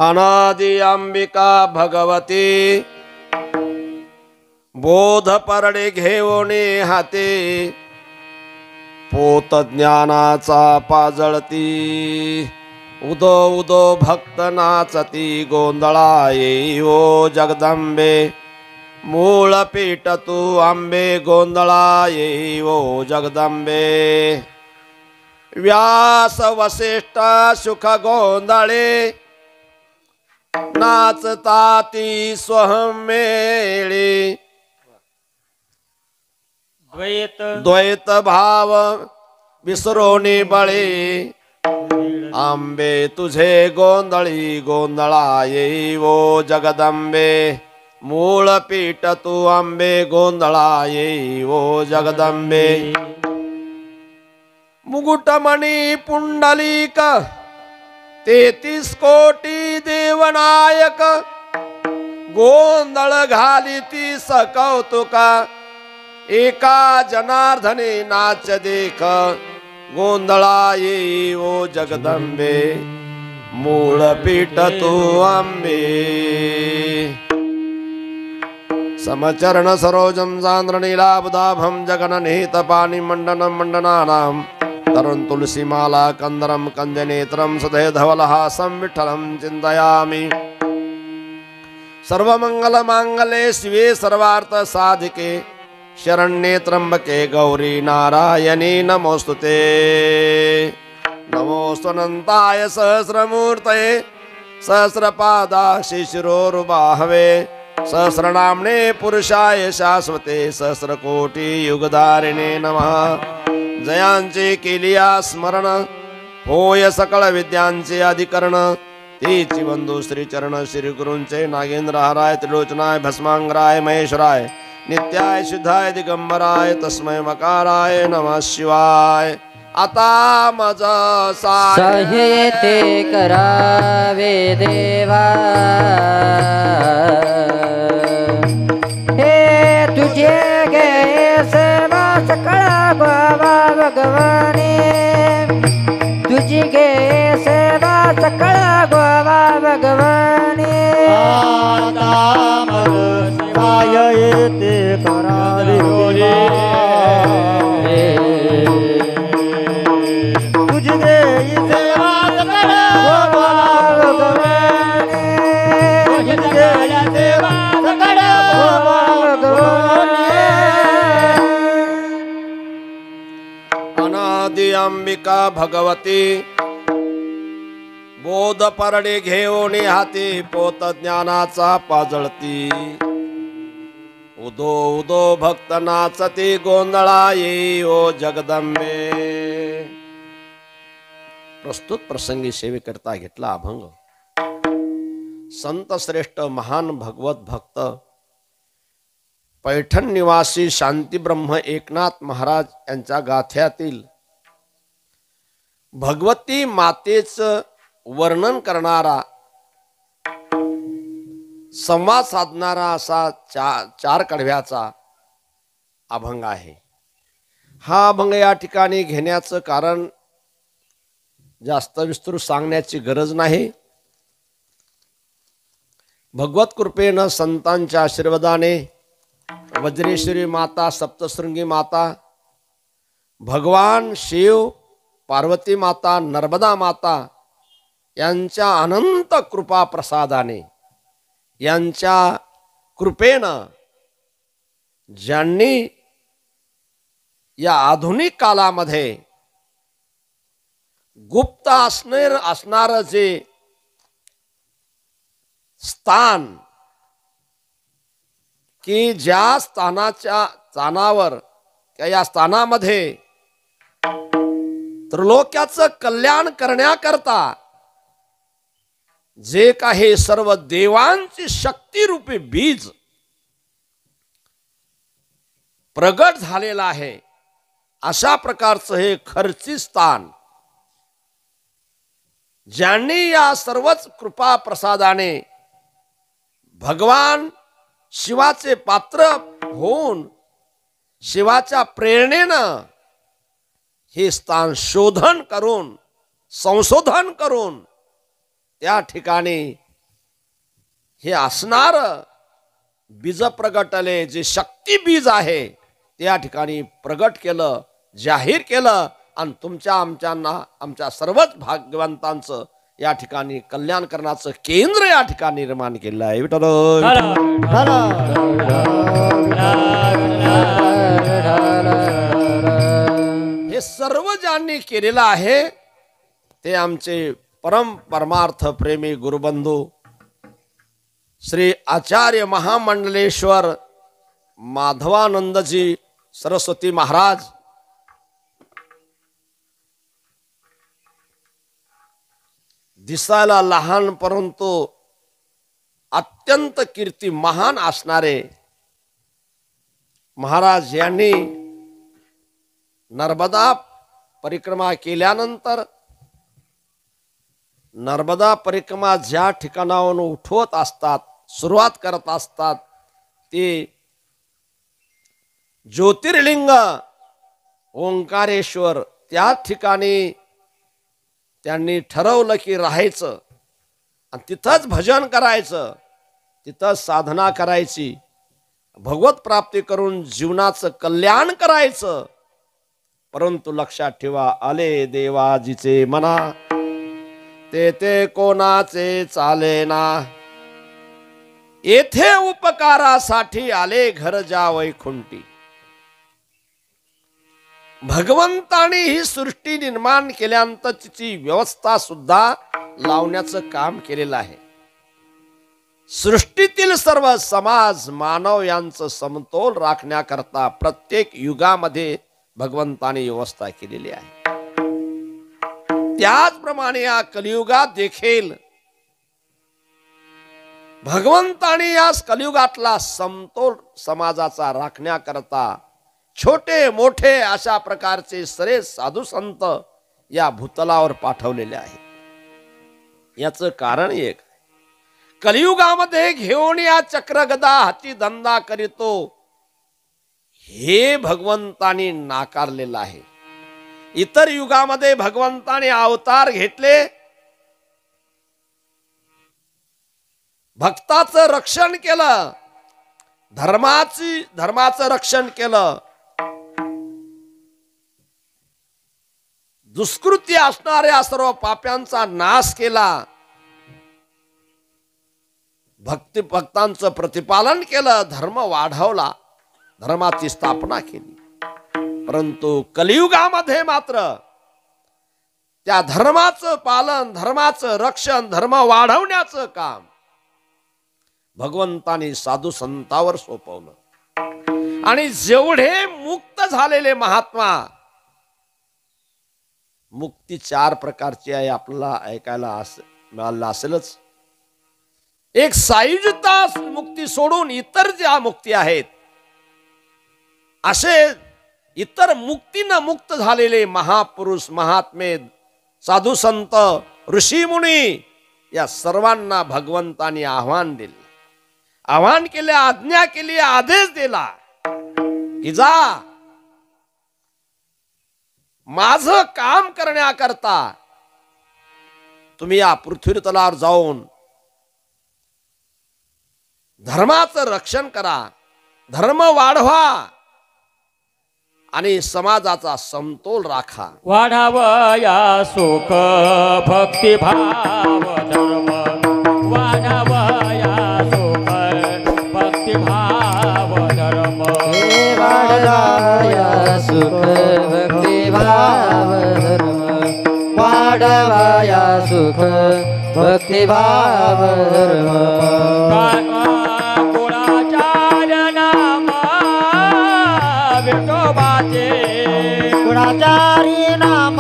अनादि अंबिका भगवती बोध परडे घेऊने हाते पोत ज्ञानाचा पाजळती उदो उदो भक्त नाचती गोंधळा येई ओ जगदंबे मूळ पीठ तू आंबे गोंधळा येई ओ जगदंबे व्यास वसिष्ठ सुख गोंधळे नाचताती स्वहमेळे द्वैत भाव विसरोनी बळे आंबे तुझे गोंधळी गोंधळा येई ओ जगदंबे मूळ पीठ तू आंबे गोंधळा येई ओ जगदंबे मुकुटमणी पुंडलिक 33 कोटी देवनायक गोंधळ घालिती सकौतुका एका जनार्दने नाच देख गोंधळा येई ओ जगदंबे मूळ पीठ तू आंबे समचरण सरोजम चांद्र नीलाबुधाभम जगननिहित पाणी मंडनम मंडनानाम तरुण तुलसी माला कंदरम कंजनेत्रम सदय धवलहासं विठ्ठलं चिंतयामि सर्वमंगल मांगल्ये शिवे सर्वार्थ साधिके शरण्ये त्र्यंबके गौरी नारायणी नमोस्तुते नमोस्तुनंताय सहस्रमूर्तये सहस्रपादाक्षि शिरोरुबाहवे सहस्रनाम्ने पुरुषाय शाश्वते सहस्रकोटी युगधारिणे नमः जयांचे केलिया स्मरण होय सकळ विद्यांचे अधिकरण तेची बंधू श्री चरण श्री गुरूंचे नागेंद्र हराय त्रिलोचनाय भस्मांगराय महेश्वराय नित्याय शुद्धाय दिगंबराय तस्मै मकाराय नमः शिवाय आता मज साह्य ते करावे देवा हे तुझे गे सेवा सकळ गोवा भगवाने तुझी गे सेवा सकळ गोवा भगवाने आता मग शिवाय येते करावे तुझी गे सेवा सकळ गोवा भगवाने तुझी गे सेवा सकळ गोवा भगवाने अनादि अंबिका भगवती बोध परडे घेऊन हाती पोत ज्ञानाचा पाजळती उदो उदो भक्त नाचती गोंधळा येई ओ जगदंबे प्रस्तुत प्रसंगी सेवेकरता घेतला अभंग संत श्रेष्ठ महान भगवत भक्त पैठण निवासी शांतीब्रह्म एकनाथ महाराज यांच्या गाथ्यातील भगवती मातेचं वर्णन करणारा संवाद साधणारा असा चार कडव्याचा अभंग आहे. हा अभंग या ठिकाणी घेण्याचं कारण जास्त विस्तृत सांगण्याची गरज नाही. भगवत कृपेनं संतांच्या आशीर्वादाने वज्रेश्वरी माता सप्तशृंगी माता भगवान शिव पार्वती माता नर्मदा माता यांच्या अनंत कृपा प्रसादाने यांच्या कृपेनं ज्यांनी या आधुनिक कालामध्ये गुप्त असणार जे स्थान की ज्या स्थानावर या स्थानामध्ये त्रिलोक्याचं कल्याण करण्याकरता जे काही सर्व देवांची शक्तिरूपी बीज प्रगट झालेलं आहे अशा प्रकारचं हे खर्ची स्थान ज्यांनी या सर्वच कृपा प्रसादाने भगवान शिवाचे पात्र होऊन शिवाच्या प्रेरणेनं हे स्थान शोधन करून संशोधन करून त्या ठिकाणी हे असणार बीज प्रगटले, जे शक्ती बीज आहे ते या ठिकाणी प्रगट केलं, जाहीर केलं आणि तुमच्या आमच्या सर्वच भाग्यवंतांचं या ठिकाणी कल्याण करण्याचं केंद्र या ठिकाणी निर्माण केलं आहे. विठ्ठल हे सर्व ज्यांनी केलेलं आहे ते आमचे परमार्थ प्रेमी गुरुबंधू श्री आचार्य महामंडलेश्वर माधवानंदजी सरस्वती महाराज. दिसायला लहान परंतु अत्यंत कीर्ती महान असणारे महाराज यांनी नर्मदा परिक्रमा केल्यानंतर नर्मदा परिक्रमा ज्या ठिकाणावरून उठवत असतात, सुरुवात करत असतात, ते ज्योतिर्लिंग ओंकारेश्वर त्या ठिकाणी त्यांनी ठरवलं की राहायचं आणि तिथंच भजन करायचं, तिथंच साधना करायची, भगवत प्राप्ती करून जीवनाचं कल्याण करायचं. परंतु लक्षात ठेवा, आले देवाजीचे मना ते कोणाचे चालेना. येथे उपकारासाठी आले घर जा वैकुंठी. भगवंताने ही सृष्टी निर्माण केल्यानंतर तिची व्यवस्था सुद्धा लावण्याचं काम केलेलं आहे. सृष्टीतील सर्व समाज मानव यांचं समतोल राखण्याकरता प्रत्येक युगामध्ये भगवंताने व्यवस्था केलेली आहे. त्याचप्रमाणे या कलियुगात देखील भगवंताने या कलियुगातला समतोल समाजाचा राखण्याकरता छोटे मोठे अशा प्रकारचे श्रेष्ठ साधू संत या भूतलावर पाठवलेले आहेत. याचं कारण एक, कलियुगामध्ये घेऊन या चक्रगदा हाती धंदा करीतो हे भगवंतानी नाकारलेलं आहे. इतर युगामध्ये भगवंताने अवतार घेतले, भक्ताचं रक्षण केलं, धर्माचं रक्षण केलं, दुष्कृती असणाऱ्या सर्व पाप्यांचा नाश केला, भक्तांचं प्रतिपालन केलं, धर्म वाढवला, धर्माची स्थापना केली. परंतु कलियुगामध्ये मात्र त्या धर्माचं पालन, धर्माचं रक्षण, धर्म वाढवण्याचं काम भगवंतानी साधू संतांवर सोपवलं. आणि जेवढे मुक्त झालेले महात्मा, मुक्ती 4 प्रकारची आहे, आपल्याला ऐकायला मिळालं असेलच. एक सायुज्यता मुक्ती सोडून इतर ज्या मुक्ती आहेत, असे इतर मुक्तीनं मुक्त झालेले महापुरुष, महात्मे, साधू संत, ऋषी मुनी या सर्वांना भगवंतानी आव्हान दिले, आव्हान केले, आज्ञा केली, आदेश दिला की जा, माझं काम करण्याकरता तुम्ही या पृथ्वी तलावर जाऊन धर्माचं रक्षण करा, धर्म वाढवा आणि समाजाचा समतोल राखा. वाढावया सुख भक्ती भाव धर्म, वाढावया सुख भक्ती भाव धर्म, वाढवाया सुख भक्ती भाव धर्म, वाढवाया सुख भक्ती भाव धर्म. गुणाचारी नाम विठोबाचे, गुणाचार्य नाम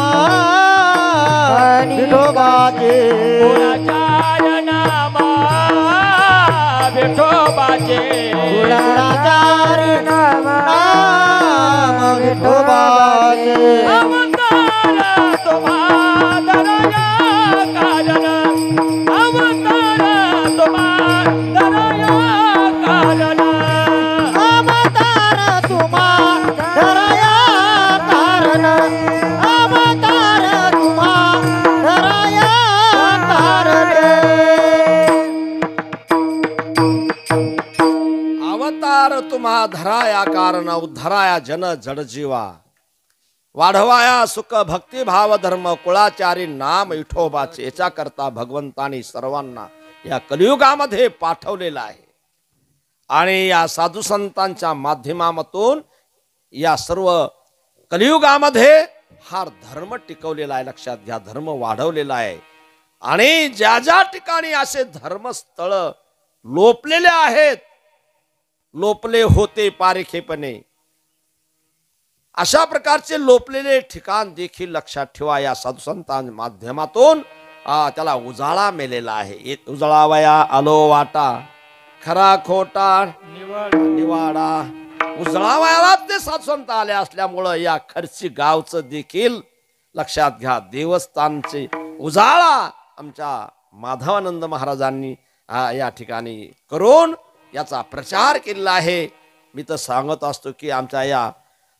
विठोबाचे, गुणाचारी नाम विठोबाचे. अवतार तुम्हा दरया कारण, अवतार तुम्हा दरया कारण, अवतार तुम्हा दरया कारण, अवतार तुम्हा दरया कारण. अवतार तुम्हा धराया कारण उद्धराया जन जडजीवा वाढवाया सुख भक्ती भाव धर्म कुळाचारी नाम विठोबाचे याच्या करता भगवंतानी सर्वांना या कलियुगामध्ये पाठवलेला आहे आणि या साधू संतांच्या माध्यमातून या सर्व कलियुगामध्ये हा धर्म टिकवलेला आहे. लक्षात घ्या, धर्म वाढवलेला आहे आणि ज्या ज्या ठिकाणी असे धर्मस्थळ लोपलेले आहेत, लोपले होते पारिखेपणे, अशा प्रकारचे लोपलेले ठिकाण देखील लक्षात ठेवा. या साधू संतांच्या माध्यमातून त्याला उजाळा मिळालेला आहे. एक उजळावया आलो वाटा खरा खोटा निवाडा. उजळावयाला ते साधू संत आले असल्यामुळं या खर्ची गावचं देखील लक्षात घ्या देवस्थानचे उजाळा आमच्या माधवानंद महाराजांनी या ठिकाणी करून याचा प्रचार केलेला आहे. मी तर सांगत असतो की आमच्या या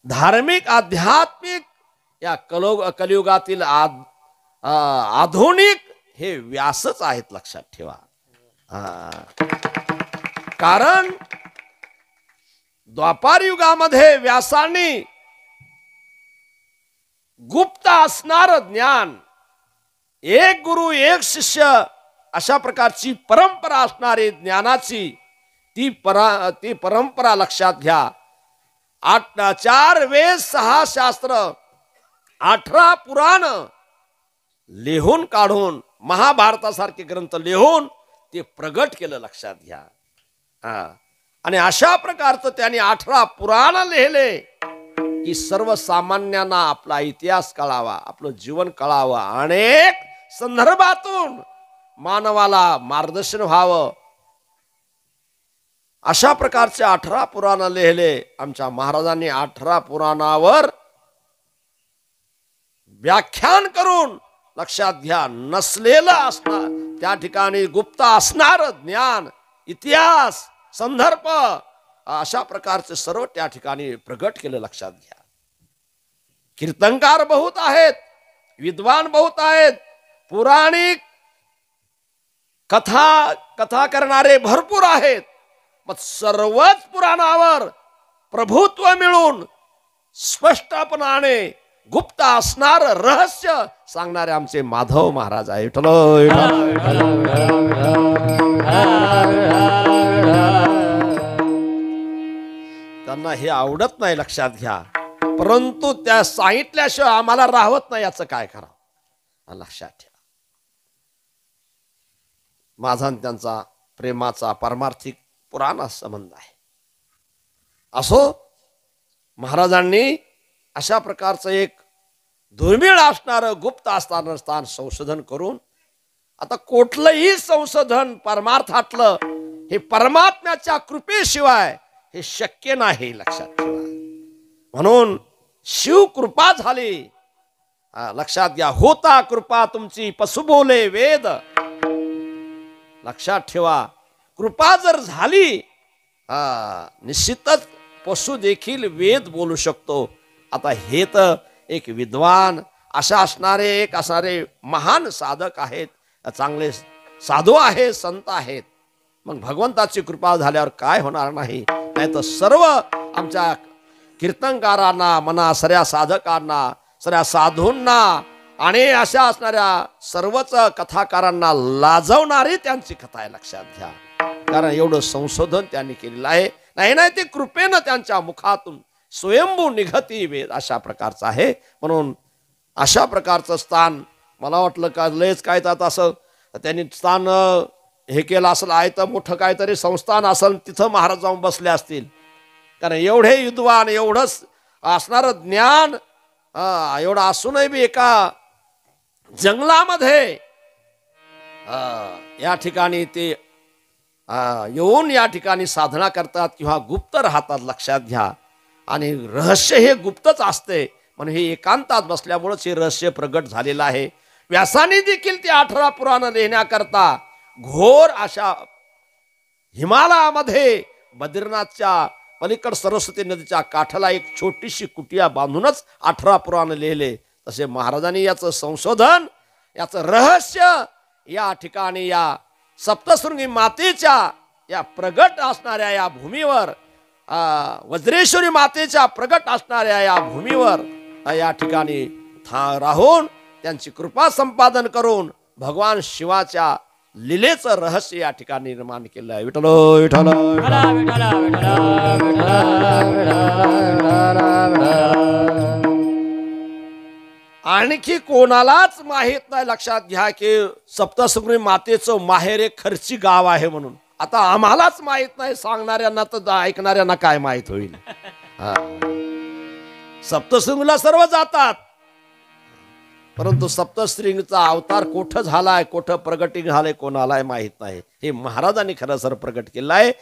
धार्मिक आध्यात्मिक या कलियुगातील आधुनिक हे व्यासच आहेत. लक्षात ठेवा. कारण द्वापार युगामध्ये व्यासांनी गुप्त असणार ज्ञान, एक गुरु एक शिष्य अशा प्रकारची परंपरा असणारी ज्ञानाची ती परंपरा लक्षात घ्या. 4 वेद 6 शास्त्र 18 पुराण लिहून काढून महाभारतासारखे ग्रंथ लिहून ते प्रगट केलं. लक्षात घ्या. आणि अशा प्रकारचं त्यांनी 18 पुराण लिहिले की सर्वसामान्यांना आपला इतिहास कळावा, आपलं जीवन कळावं, अनेक संदर्भातून मानवाला मार्गदर्शन व्हावं. अशा प्रकारचे 18 पुराण लिहिले. आमच्या महाराजांनी 18 पुराणावर व्याख्यान करून लक्षात घ्या नसलेलं असणार त्या ठिकाणी गुप्त असणार ज्ञान, इतिहास, संदर्भ अशा प्रकारचे सर्व त्या ठिकाणी प्रगट केलं. लक्षात घ्या. कीर्तनकार बहुत आहेत, विद्वान बहुत आहेत, पुराणिक कथा करणारे भरपूर आहेत. मग सर्वच पुराणावर प्रभुत्व मिळून स्पष्टपणाने गुप्त असणार रहस्य सांगणारे आमचे माधव महाराज आहे. त्यांना हे आवडत नाही. लक्षात घ्या. परंतु त्या सांगितल्याशिवाय आम्हाला राहत नाही. याचं काय करावं लक्षात ठेवा. माझा त्यांचा प्रेमाचा पारमार्थिक पुराणा संबंध आहे. असो महाराजांनी अशा प्रकारचं एक दुर्मिळ असणारं गुप्त असणारं स्थान संशोधन करून आता कुठलंही संशोधन परमार्थातलं हे परमात्म्याच्या कृपेशिवाय हे शक्य नाही. लक्षात ठेवा. म्हणून शिव कृपा झाली. लक्षात घ्या. होता कृपा तुमची पशु बोले वेद. लक्षात ठेवा. कृपा जर झाली निश्चितच पशु देखील वेद बोलू शकतो. आता हे तर एक विद्वान अशा असणारे महान साधक आहेत, चांगले साधू आहेत, संत आहेत. मग भगवंताची कृपा झाल्यावर काय होणार नाही. नाही तर सर्व आमच्या कीर्तनकारांना म्हणा, सऱ्या साधकांना, सऱ्या साधूंना आणि अशा असणाऱ्या सर्वच कथाकारांना लाजवणारी त्यांची कथा आहे. लक्षात घ्या. कारण एवढं संशोधन त्यांनी केलेलं आहे. नाही ते कृपेनं त्यांच्या मुखातून स्वयंभू निघती वेद अशा प्रकारचं आहे. म्हणून अशा प्रकारचं स्थान मला वाटलं का लयच काय तर असं त्यांनी स्थान हे केलं असेल आहे तर मोठं काहीतरी संस्थान असेल तिथं महाराज जाऊन बसले असतील. कारण एवढे विद्वान एवढं असणारं ज्ञान एवढं असूनही बी एका जंगलामध्ये या ठिकाणी ते येऊन या ठिकाणी साधना करतात किंवा गुप्त राहतात. लक्षात घ्या. आणि रहस्य हे गुप्तच असते. म्हणून हे एकांतात बसल्यामुळेच हे रहस्य प्रगट झालेलं आहे. व्यासाने देखील ते 18 पुराण लिहिण्याकरता घोर अशा हिमालयामध्ये बद्रीनाथच्या पलीकड सरस्वती नदीच्या काठाला एक छोटीशी कुटिया बांधूनच 18 पुराण लिहिले. तसे महाराजांनी याचं संशोधन, याचं रहस्य या ठिकाणी या सप्तशृंगी मातेच्या या प्रगट असणाऱ्या या भूमीवर वज्रेश्वरी मातेच्या प्रगट असणाऱ्या या भूमीवर या ठिकाणी राहून त्यांची कृपा संपादन करून भगवान शिवाच्या लीलेचं रहस्य या ठिकाणी निर्माण केलं आहे. विठ्ठल विठ्ठल विठ्ठला विठ्ठला आणखी कोणालाच माहित नाही. लक्षात घ्या की सप्तशृंगी मातेचं माहेर एक खर्ची गाव आहे म्हणून. आता आम्हालाच माहित नाही, सांगणाऱ्यांना तर ऐकणाऱ्यांना काय माहित होईल. सप्तशृंगीला सर्व जातात, परंतु सप्तशृंगीचा अवतार कोठं झालाय, कोठं प्रगटी झालंय कोणालाही माहित नाही. हे महाराजांनी खरं सर प्रगट केलं आहे.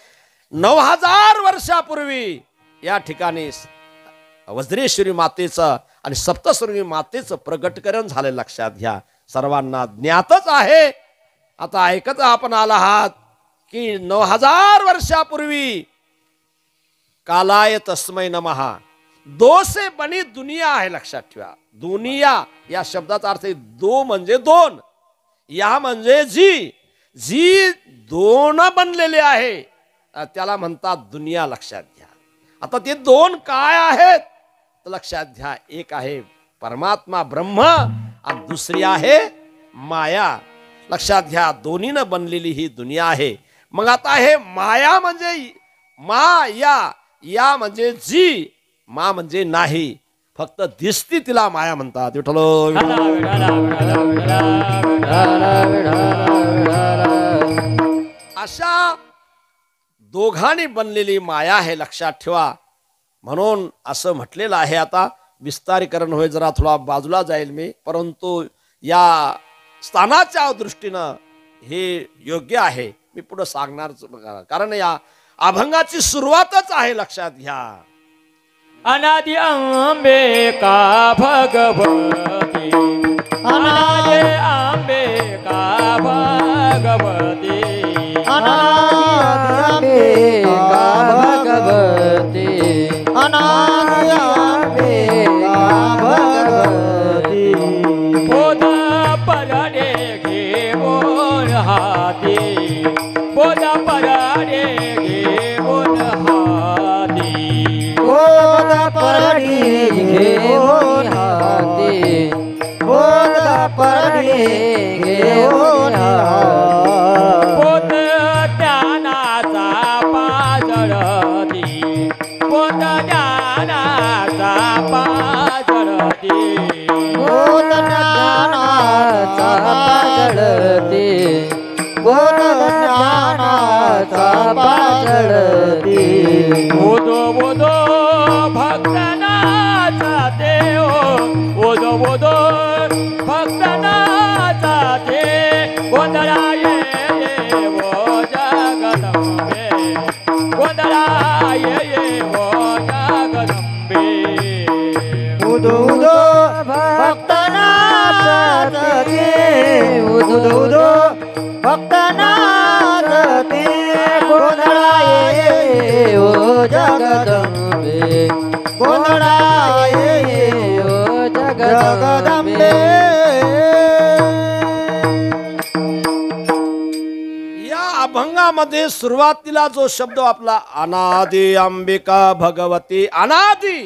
9000 वर्षापूर्वी या ठिकाणी वज्रेश्वरी मातेचं आणि सप्तशृंगी मातेचं प्रगटकरण झालं. लक्षात घ्या, सर्वांना ज्ञातच आहे. आता ऐकत आपण आला आहात की 9000 वर्षापूर्वी कालाय तस्मै नमः, दो से बनी दुनिया आहे. लक्षात ठेवा, दुनिया या शब्दाचा अर्थ दो म्हणजे दोन, या म्हणजे जी दोन बनलेले आहे त्याला म्हणतात दुनिया. लक्षात घ्या. आता ते दोन काय आहेत तर लक्षात घ्या, एक आहे परमात्मा ब्रह्म आणि दुसरी आहे माया. लक्षात घ्या, दोन्हीनं बनलेली ही दुनिया आहे. मग आता हे माया म्हणजे माया, या म्हणजे जी, मा म्हणजे नाही, फक्त दिसती तिला माया म्हणतात. विठ्ठल अशा दोघांनी बनलेली माया आहे. लक्षात ठेवा. म्हणून असं म्हटलेलं आहे. आता विस्तारीकरण होईल, जरा थोडा बाजूला जाईल मी, परंतु या स्थानाच्या दृष्टीनं हे योग्य आहे. मी पुढे सांगणार, कारण या अभंगाची सुरुवातच आहे. लक्षात घ्या, अनादि अंबिका भगवती, अनादि अंबिका भगवती, अनादि अंबिका भगवती, अनादि अंबिका भगवती. बोध परडे घेऊन हाती, बोध परडे घेऊन हाती, बोध परडी घेऊन हाती, बोध परडी घेऊन हाती. बोध ज्ञानाचा पाजळती, बोध ज्ञानाचा पाजळती, बोध ज्ञानाचा पाजळती, बोध ज्ञानाचा पाजळती. बोधो बोधो भक्तनाचा देव, बोधो बोधो भक्तनाचा देव. गोंधळा ये वो जगदंबे, गोंधळा ये वो जगदंबे. उदो उदो भक्तनाथ ते, उदो उदो भक्तनाथ ते. गोंधळा ये ओ जगदंबे, गोंधळा ये ओ जगदंबे. या अभंगामध्ये सुरुवातीला जो शब्द आपला अनादि अंबिका भगवती, अनादि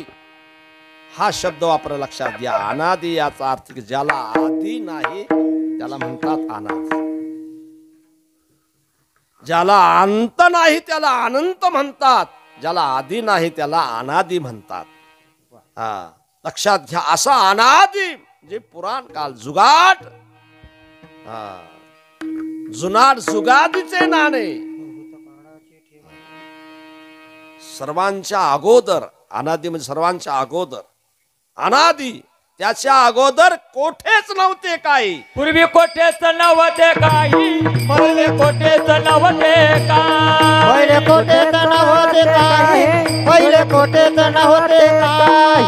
हा शब्द वापर. लक्षात घ्या, अनादि याचा अर्थ की ज्याला आदी नाही त्याला म्हणतात अनादि, ज्याला अंत नाही त्याला अनंत म्हणतात, ज्याला आदी नाही त्याला अनादि म्हणतात. लक्षात घ्या, असा अनादि म्हणजे पुराण काल, जुगाट, जुनाट जुगादीचे नाणे, सर्वांच्या अगोदर. अनादि म्हणजे सर्वांच्या अगोदर, अनादि त्याच्या अगोदर कोठेच नव्हते काही. पूर्वी कोठेच नव्हते काही, पहिले कोठेच नव्हते काही, पहिले कोठेच नव्हते काही, पहिले कोठेच नव्हते काही.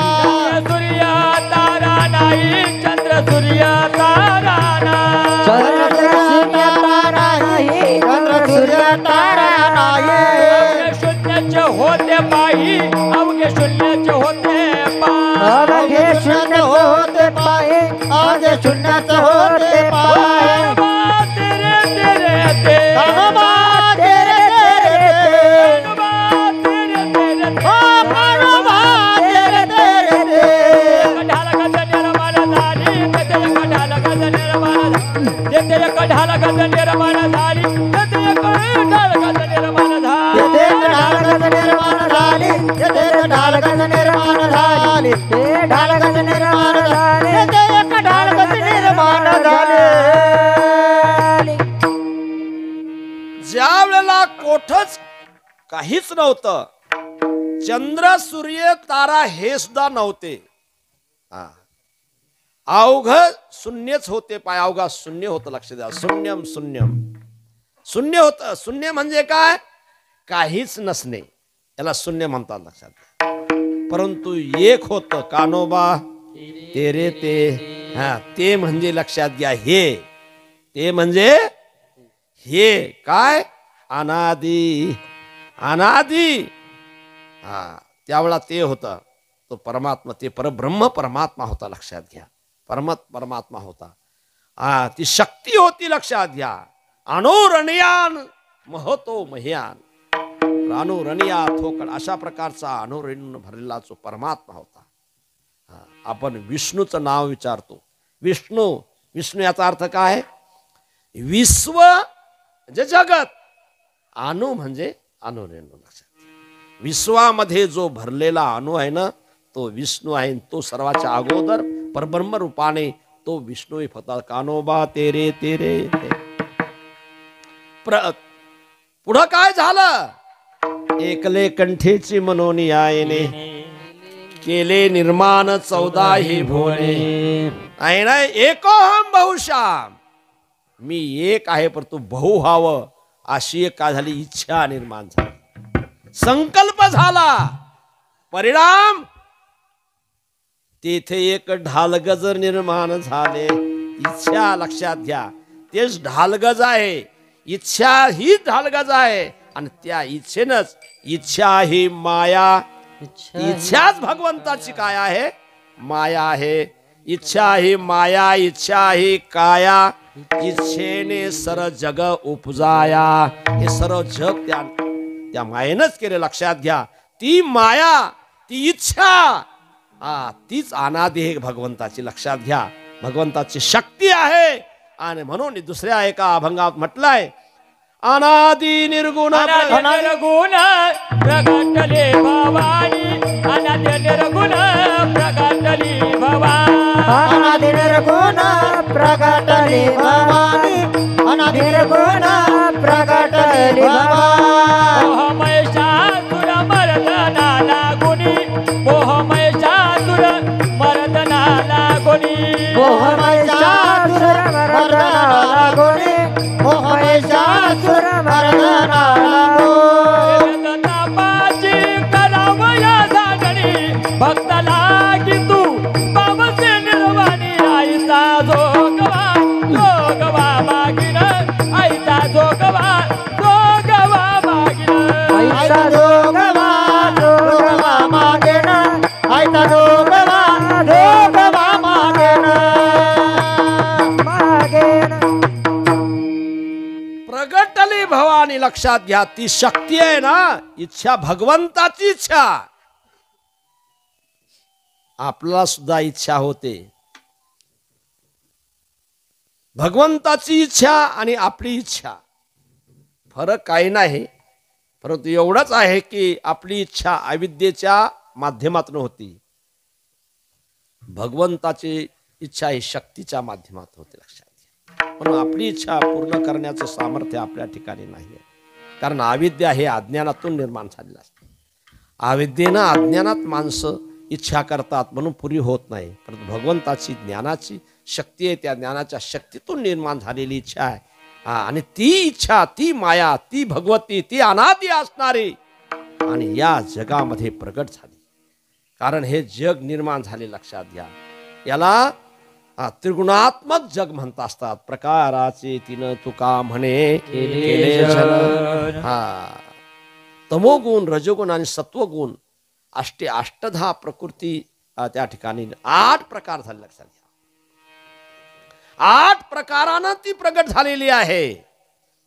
सूर्य तारा नाही, चंद्र सूर्य तारा नाही, चंद्र सूर्य तारा नाही, चंद्र सूर्य तारा नाही. अवघे शून्याचे होते पायी, अवघे शून्याचे होते पायी. अवघे शून्य होते पाहे, अवघे शून्याच होते पाहे. तेरे तेरे ते, हनुमा तेरे तेरे ते, हनुमा तेरे तेरे ढालगज निर्माण झाले ते ढालगज निर्माण झाले ते एक ढालगज निर्माण झाले ज्या वेळेला कोठच काहीच नव्हतं, चंद्र सूर्य तारा हे सुद्धा नव्हते, अवघ शून्यच होते, पाय अवघा शून्य होतं. लक्ष द्या, शून्यम शून्यम, शून्य होत. शून्य म्हणजे काय? काहीच नसणे, याला शून्य म्हणतात. लक्षात घ्या. परंतु एक होत, कानोबा तेरे ते, ते म्हणजे लक्षात घ्या, हे ते म्हणजे हे काय? अनादी, अनादी. त्यावेळा ते होतं, तो परमात्मा, ते परब्रह्म परमात्मा होता. लक्षात घ्या, परमात्मा होता. ती शक्ती होती. लक्षात घ्या, अणुरणियान महतो मह्यान, अणुरणिया थोकड, अशा प्रकारचा अणुरण भरलेला जो परमात्मा होता. आपण विष्णूचं नाव विचारतो. विष्णू, विष्णू याचा अर्थ काय? विश्व म्हणजे जगत, अणु म्हणजे अणुरेणू. लक्षात, विश्वामध्ये जो भरलेला अणु आहे ना, तो विष्णू आहे. तो सर्वाच्या अगोदर परब्रह्म रूपाने तो विष्णू होता. कानोबा तेरे तेरे ते. पुढं काय झालं? एकले कंठेची मनोनी आयने केले निर्माण 14 भुवने. आहे ना, एकोहम बहुश्याम, मी एक आहे पर तू बहु व्हावं, अशी एक काय झाली? इच्छा निर्माण झाली, संकल्प झाला. परिणाम तेथे एक ढालगज निर्माण झाले. इच्छा, लक्षात घ्या, तेच ढालगज आहे. इच्छा ही ढालगज आहे, आणि त्या इच्छेनच, इच्छा ही माया, इच्छाच भगवंताची काय आहे? माया आहे. इच्छा ही माया, इच्छा ही काया, इच्छेने सर जग उपजाया. हे सर्व जग त्या मायेनच केले. लक्षात घ्या, ती माया, ती इच्छा, तीच अनादी आहे भगवंताची. लक्षात घ्या, भगवंताची शक्ती आहे. आणि म्हणून दुसऱ्या एका अभंगात म्हटलंय, अनादी निर्गुण निर्गुण प्रगटले भवानी, अनादि निर्गुण प्रगटली भवानी, अनादि निर्गुण प्रगटले भवानी, अनादि निर्गुण प्रगटले भवानी. मोहमयशासुर मर्दनाला गुणी, मोहमयशासुर मर्दनाला गुणी, मोहमयशासुर मर्दनाला गुणी, मोहमयशासुर मर्दनाला गुणी. तापाची करावया सागणी, भक्ताला की तू पावसे निर्वाणी. आईचा जोगवा जोगवा मागिन, आईचा जोगवा जोगवा मागिन, आईचा जोगवा जोगवा मागेन, आईचा जोगवा जोगवा मागेन, मागेन. प्रगटली भवानी. लक्षात घ्या, ती शक्ती आहे ना, इच्छा, भगवंताची इच्छा. आपल्याला सुद्धा इच्छा होते. भगवंताची इच्छा आणि आपली इच्छा फरक काही नाही, परंतु एवढंच आहे की आपली इच्छा अविद्येच्या माध्यमातून होती, भगवंताची इच्छा ही शक्तीच्या माध्यमातून होते. लक्षात घ्या, म्हणून आपली इच्छा पूर्ण करण्याचं सामर्थ्य आपल्या ठिकाणी नाही आहे. कारण अविद्या हे अज्ञानातून निर्माण झालेलं असते. अविद्येनं, अज्ञानात माणसं इच्छा करतात, म्हणून पुरी होत नाही. परंतु भगवंताची ज्ञानाची शक्ती आहे, त्या ज्ञानाच्या शक्तीतून निर्माण झालेली इच्छा आहे. आणि ती इच्छा, ती माया, ती भगवती, ती अनादी असणारी आणि या जगामध्ये प्रगट झाली. कारण हे जग निर्माण झाले. लक्षात घ्या, याला त्रिगुणात्मक जग म्हणत असतात. प्रकाराचे तिनं तुका म्हणे केले जन. तमोगुण, रजोगुण आणि सत्वगुण अष्टधा प्रकृती त्या ठिकाणी 8 प्रकार झाले. लक्षात घ्या, 8 प्रकारानं ती प्रगट झालेली आहे.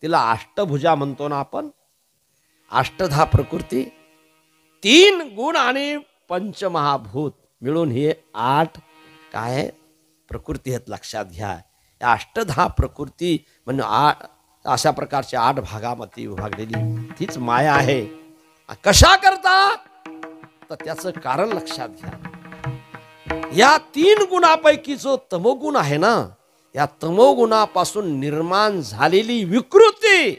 तिला अष्टभुजा म्हणतो ना आपण. अष्टधा प्रकृती, 3 गुण आणि पंचमहाभूत मिळून हे 8 काय प्रकृती आहेत. लक्षात घ्या, या अष्टधा प्रकृती म्हणजे अशा प्रकारच्या 8 भागामध्ये विभागलेली तीच माया आहे. कशा करता? तर त्याचं कारण लक्षात घ्या. या 3 गुणापैकी जो तमोगुण आहे ना, या तमोगुणापासून निर्माण झालेली विकृती,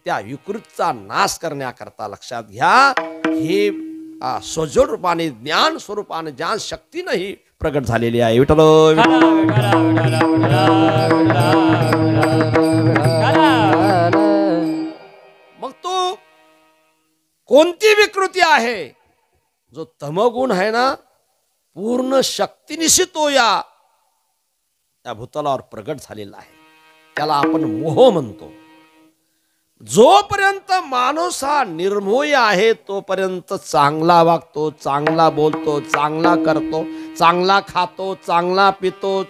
त्या विकृतीचा नाश करण्याकरता लक्षात घ्या हे सजोड रूपाने ज्ञान स्वरूपाने ज्ञान शक्तीनंही प्रगट झालेली आहे. विठ्ठल मग तो कोणती विकृती आहे? जो तमगुण आहे ना, पूर्ण शक्तीनिशी तो या भूतलावर प्रगट झालेला आहे. त्याला आपण मोह म्हणतो. जोपर्यंत माणूस हा निर्मोही आहे तोपर्यंत चांगला वागतो, चांगला बोलतो, चांगला करतो, चांगला खातो, चांगला पितो,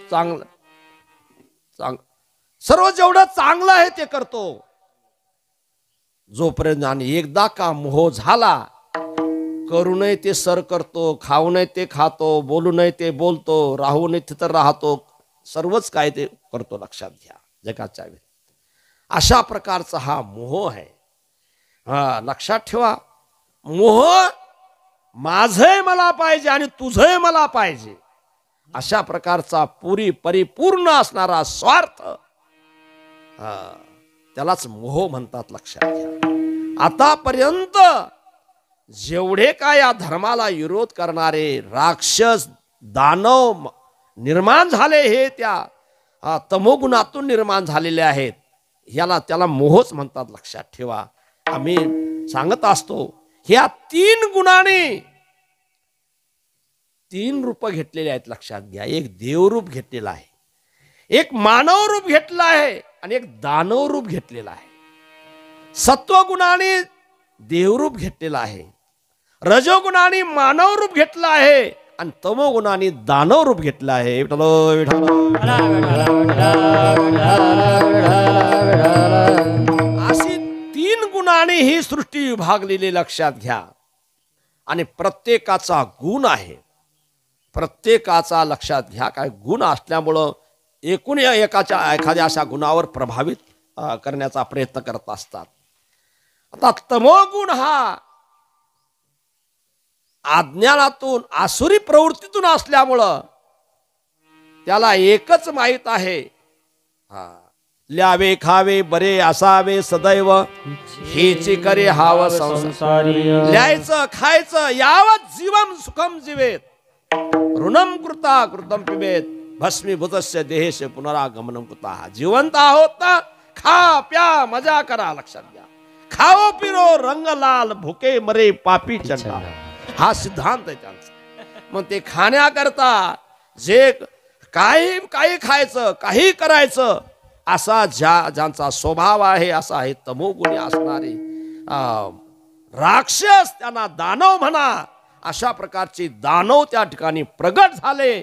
सर्व जेवढं चांगलं आहे ते करतो. जोपर्यंत आणि एकदा का मोह झाला, करू नये ते सर करतो, खाऊ नये ते खातो, बोलू नये ते बोलतो, राहू नये तिथं राहतो, सर्वच काय ते करतो. लक्षात घ्या जगाच्या अशा प्रकारचा हा मोह आहे. लक्षात ठेवा, मोह माझंही मला पाहिजे आणि तुझंही मला पाहिजे अशा प्रकारचा परिपूर्ण असणारा स्वार्थ, त्यालाच मोह म्हणतात. लक्षात घ्या. आतापर्यंत जेवढे काय या धर्माला विरोध करणारे राक्षस दानव निर्माण झाले, हे त्या तमोगुणातून निर्माण झालेले आहेत. त्याला मोहच म्हणतात. लक्षात ठेवा. आम्ही सांगत असतो ह्या 3 गुणाने 3 रूप घेतलेले आहेत. लक्षात घ्या. एक देवरूप घेतलेला आहे, एक मानव रूप घेतला आहे आणि एक दानव रूप घेतलेला आहे. सत्वगुणाने देवरूप घेतलेला आहे, रजोगुणाने मानव रूप घेतला आहे आणि तमोगुणाने दानव रूप घेतला आहे. अशी 3 गुणाने ही सृष्टी विभागलेली लक्षात घ्या. आणि प्रत्येकाचा गुण आहे, प्रत्येकाचा लक्षात घ्या काय गुण असल्यामुळं एकूण एखाद्या अशा गुणावर प्रभावित करण्याचा प्रयत्न करत असतात. आता तमोगुण हा अज्ञानातून आसुरी प्रवृत्तीतून असल्यामुळं त्याला एकच माहित आहे, ल्यावे खावे बरे असावे सदैव हेची करे हाव संसारी. ल्यायचं खायचं यावत जीवम सुखम जीवेत, ऋणम कृता कृतम पिबेत, भस्मीभूतस्य देहेश पुनरागमनम कृता. जिवंत आहोत ना, खा प्या मजा करा. लक्षात घ्या. खाओ पिरो रंग लाल, भुके मरे पापी चंडा. हा सिद्धांत आहे त्यांचा. मग ते खाण्याकरता जे काही खायचं, काही करायचं असा ज्यांचा स्वभाव आहे, असा आहे तमोगुणी असणारे राक्षस, त्यांना दानव म्हणा. अशा प्रकारचे दानव त्या ठिकाणी प्रगट झाले.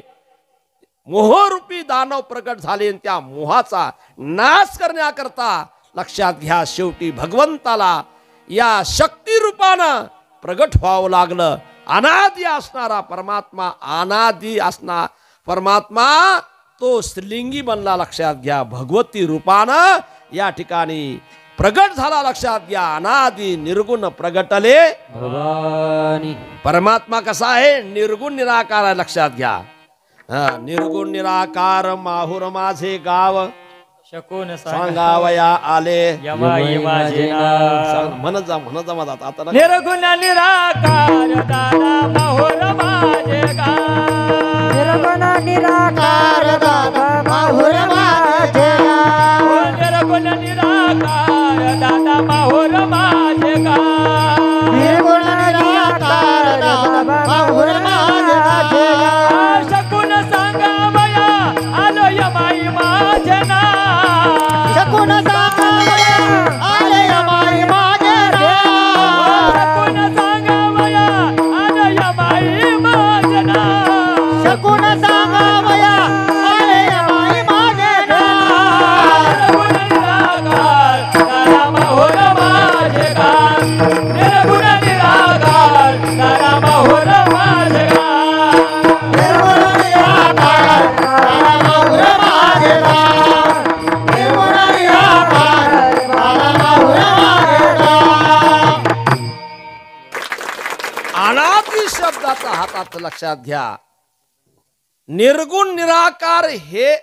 मोहरूपी दानव प्रगट झाले आणि त्या मोहाचा नाश करण्याकरता लक्षात घ्या शेवटी भगवंताला या शक्ती रूपानं प्रगट व्हावं लागलं. अनादि असणारा परमात्मा, अनादि असणारा परमात्मा तो स्त्रीलिंगी बनला. लक्षात घ्या. भगवती रूपानं या ठिकाणी प्रगट झाला. लक्षात घ्या. अनादि निर्गुण प्रगटले भवानी. परमात्मा कसा आहे? निर्गुण निराकार आहे. लक्षात घ्या. निर्गुण निराकार माहुर माझे गाव, शकून सांगावया आले यमाई माझे नाव. म्हणत जा माझा आता. निर्गुण निराकार दादा माहुर माझे गाव, निर्गुण निराकार दादा माहुर माझे गाव. निर्गुण निराकार दादा माहुर माझे गाव. निर्गुण निराकार दादा माहुर माझे गाव. शकून सांगावया आलो यमाई माझे नाव. शकून सांगावया आले यमाई माझे नाव. शकून सांगावया आलो यमाई माझे नाव. शकून सांगावया आले यमाई माझे नाव. निर्गुण निराकार दादा माहुर माझे गाव. शब्दाचा हातात लक्षात घ्या. निर्गुण निराकार हे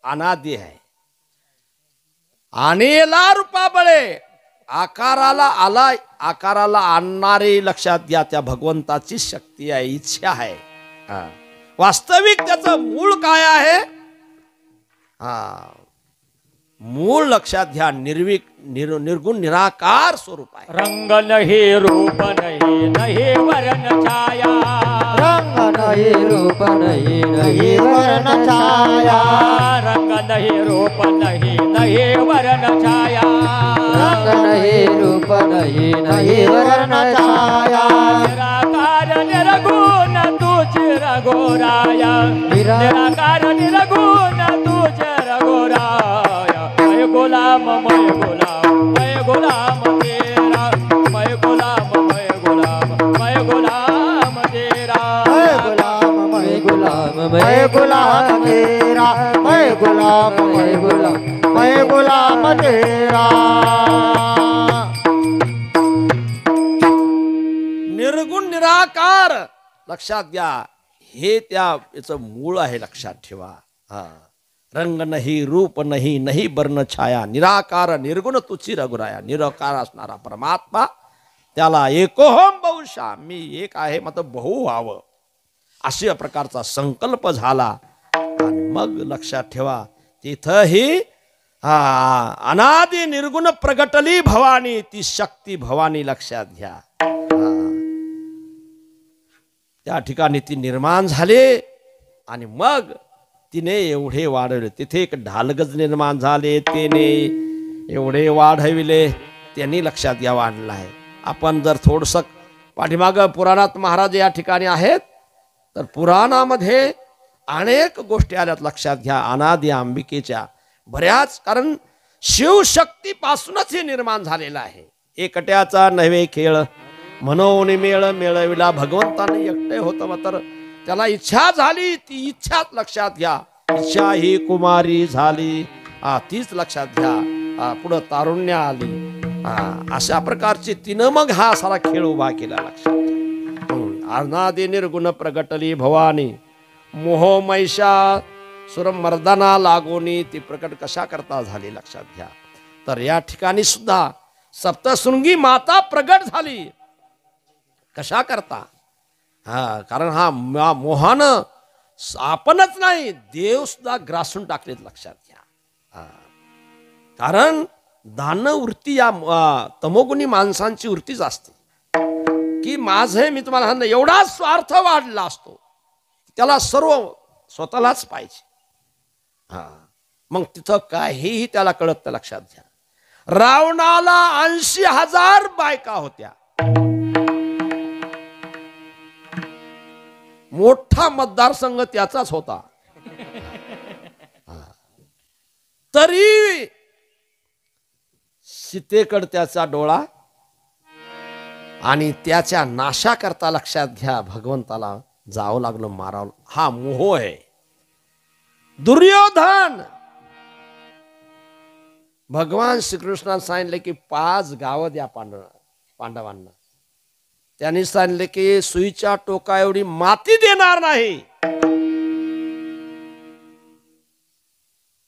अनादी आहे. आणेला रूपाबळे आकाराला आणणारे लक्षात घ्या. त्या भगवंताची शक्ती आहे, इच्छा आहे. वास्तविक त्याचं मूळ काय आहे? मूळ लक्षात घ्या, निर्गुण निराकार स्वरूप आहे. रंग नहीं रूप नहीं नहीं वर्ण छाया. रंग नाही रूप नाही नाही वर्ण छाया. रंग नहीं रूप नहीं नहीं वर्ण छाया. रंग नाही रूप नाही नाही वर्ण छाया. निराकार निर्गुण तुझ रघोराया. निराकार निर्गुण तुझ रघोराया. मैं गुलाम मैं गुलाम तेरा. मैं गुलाम तेरा. मैं गुलाम मैं गुलाम मैं गुलाम तेरा. मैं गुलाम मैं गुलाम मैं गुलाम तेरा. निर्गुण निराकार लक्षात घ्या, हे याचं मूळ आहे. लक्षात ठेवा. रंग नाही रूप नाही नाही वर्ण छाया. निराकार निर्गुण तुची रघुराया. निराकार असणारा परमात्मा, त्याला एकोहम बहुशा, मी एक आहे मात्र बहु व्हावं, अशा प्रकारचा संकल्प झाला. आणि मग लक्षात ठेवा, तिथंही अनादि निर्गुण प्रगटली भवानी, ती शक्ती भवानी लक्षात घ्या. त्या ठिकाणी ती निर्माण झाले आणि मग तिने एवढे वाढवले. तिथे एक ढालगज निर्माण झाले, त्याने एवढे वाढविले, त्यांनी लक्षात घ्या वाढला आहे. आपण जर थोडंसं पाठीमागं पुराणात महाराज या ठिकाणी आहेत, तर पुराणामध्ये अनेक गोष्टी आल्यात. लक्षात घ्या, अनादि अंबिकेच्या बऱ्याच, कारण शिवशक्तीपासूनच हे निर्माण झालेलं आहे. एकट्याचा नव्हे खेळ म्हणून मेळ मेळविला. भगवंताने एकटे होतं, मात्र त्याला इच्छा झाली, ती इच्छाच लक्षात घ्या. इच्छा ही कुमारी झाली, तीच लक्षात घ्या. पुढं तारुण्य आली. अशा प्रकारची तिनं मग हा सारा खेळ उभा केला. लक्षात. अनादि निर्गुण प्रगटली भवानी, मोह मैषा सुर मर्दना लागोनी, ती प्रकट कशा करता झाली लक्षात घ्या. तर या ठिकाणी सुद्धा सप्तशृंगी माता प्रगट झाली. कशा करता? कारण हा मोहानं आपणच नाही, देव सुद्धा ग्रासून टाकलेत. लक्षात घ्या. कारण दान वृत्ती या तमोगुणी माणसांची वृत्तीच असते, की माझे, मी तुम्हाला सांगतो, एवढा स्वार्थ वाढला असतो, त्याला सर्व स्वतःलाच पाहिजे. मग तिथं काहीही त्याला कळत नाही. लक्षात घ्या, रावणाला 80,000 बायका होत्या. मोठा मतदारसंघ त्याचाच होता, तरी सीतेकडे त्याचा डोळा. आणि त्याच्या नाशाकरता लक्षात घ्या, भगवंताला जावं लागलं, मारावं. हा मोह आहे. दुर्योधन, भगवान श्रीकृष्णाने सांगितले की 5 गावं द्या पांडवांना. त्यांनी सांगितले की सुईच्या टोका एवढी माती देणार नाही.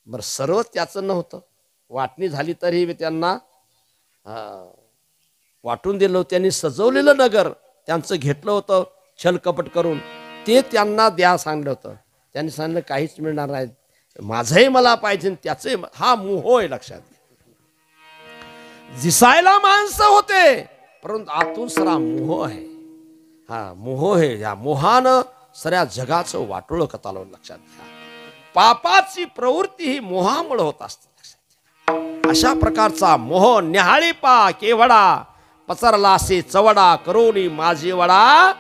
बर, सर्व त्याचं नव्हतं, वाटणी झाली तरी त्यांना वाटून दिलं. त्यांनी सजवलेलं नगर त्यांचं घेतलं होतं छलकपट करून, ते त्यांना द्या सांगितलं होतं. त्यांनी सांगितलं काहीच मिळणार नाही, माझंही मला पाहिजे, त्याचे. हा मोह आहे. लक्षात घ्या, दिसायला माणसं होते, परंतु आतून सरा मोह आहे. मोह आहे. या मोहानं सऱ्या जगाचं वाटोळं कतालवलं. लक्षात घ्या, पापाची प्रवृत्ती ही मोहामुळे होत असते. अशा प्रकारचा मोह न्याहाळी पा केवडा, पसरलासे चवडा करोनी माझी वडा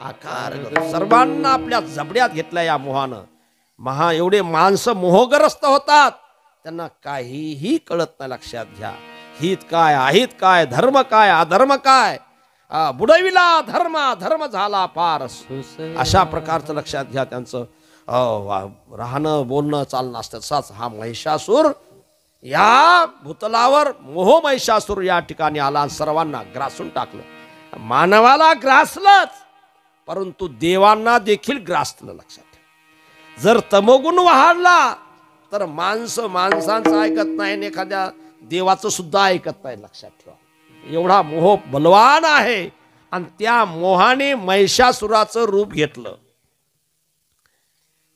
आकार. सर्वांना आपल्या जबड्यात घेतल्या या मोहानं. एवढे माणसं मोहग्रस्त होतात, त्यांना काहीही कळत नाही. लक्षात घ्या, हित काय अहित काय, धर्म काय अधर्म काय, बुडविला धर्म झाला पार. अशा प्रकारचं लक्षात घ्या त्यांचं राहणं बोलणं चालणं असतं. तसाच हा महिषासूर या भूतलावर, मोह महिषासूर या ठिकाणी आला, सर्वांना ग्रासून टाकलं. मानवाला ग्रासलंच, परंतु देवांना देखील ग्रासलं. लक्षात ठेवा. जर तमोगुण वाढला तर माणसांचं ऐकत नाही आणि एखाद्या देवाचं सुद्धा ऐकत नाही. लक्षात ठेवा. एवढा मोह बलवान आहे आणि त्या मोहाने महिषासुराचं रूप घेतलं.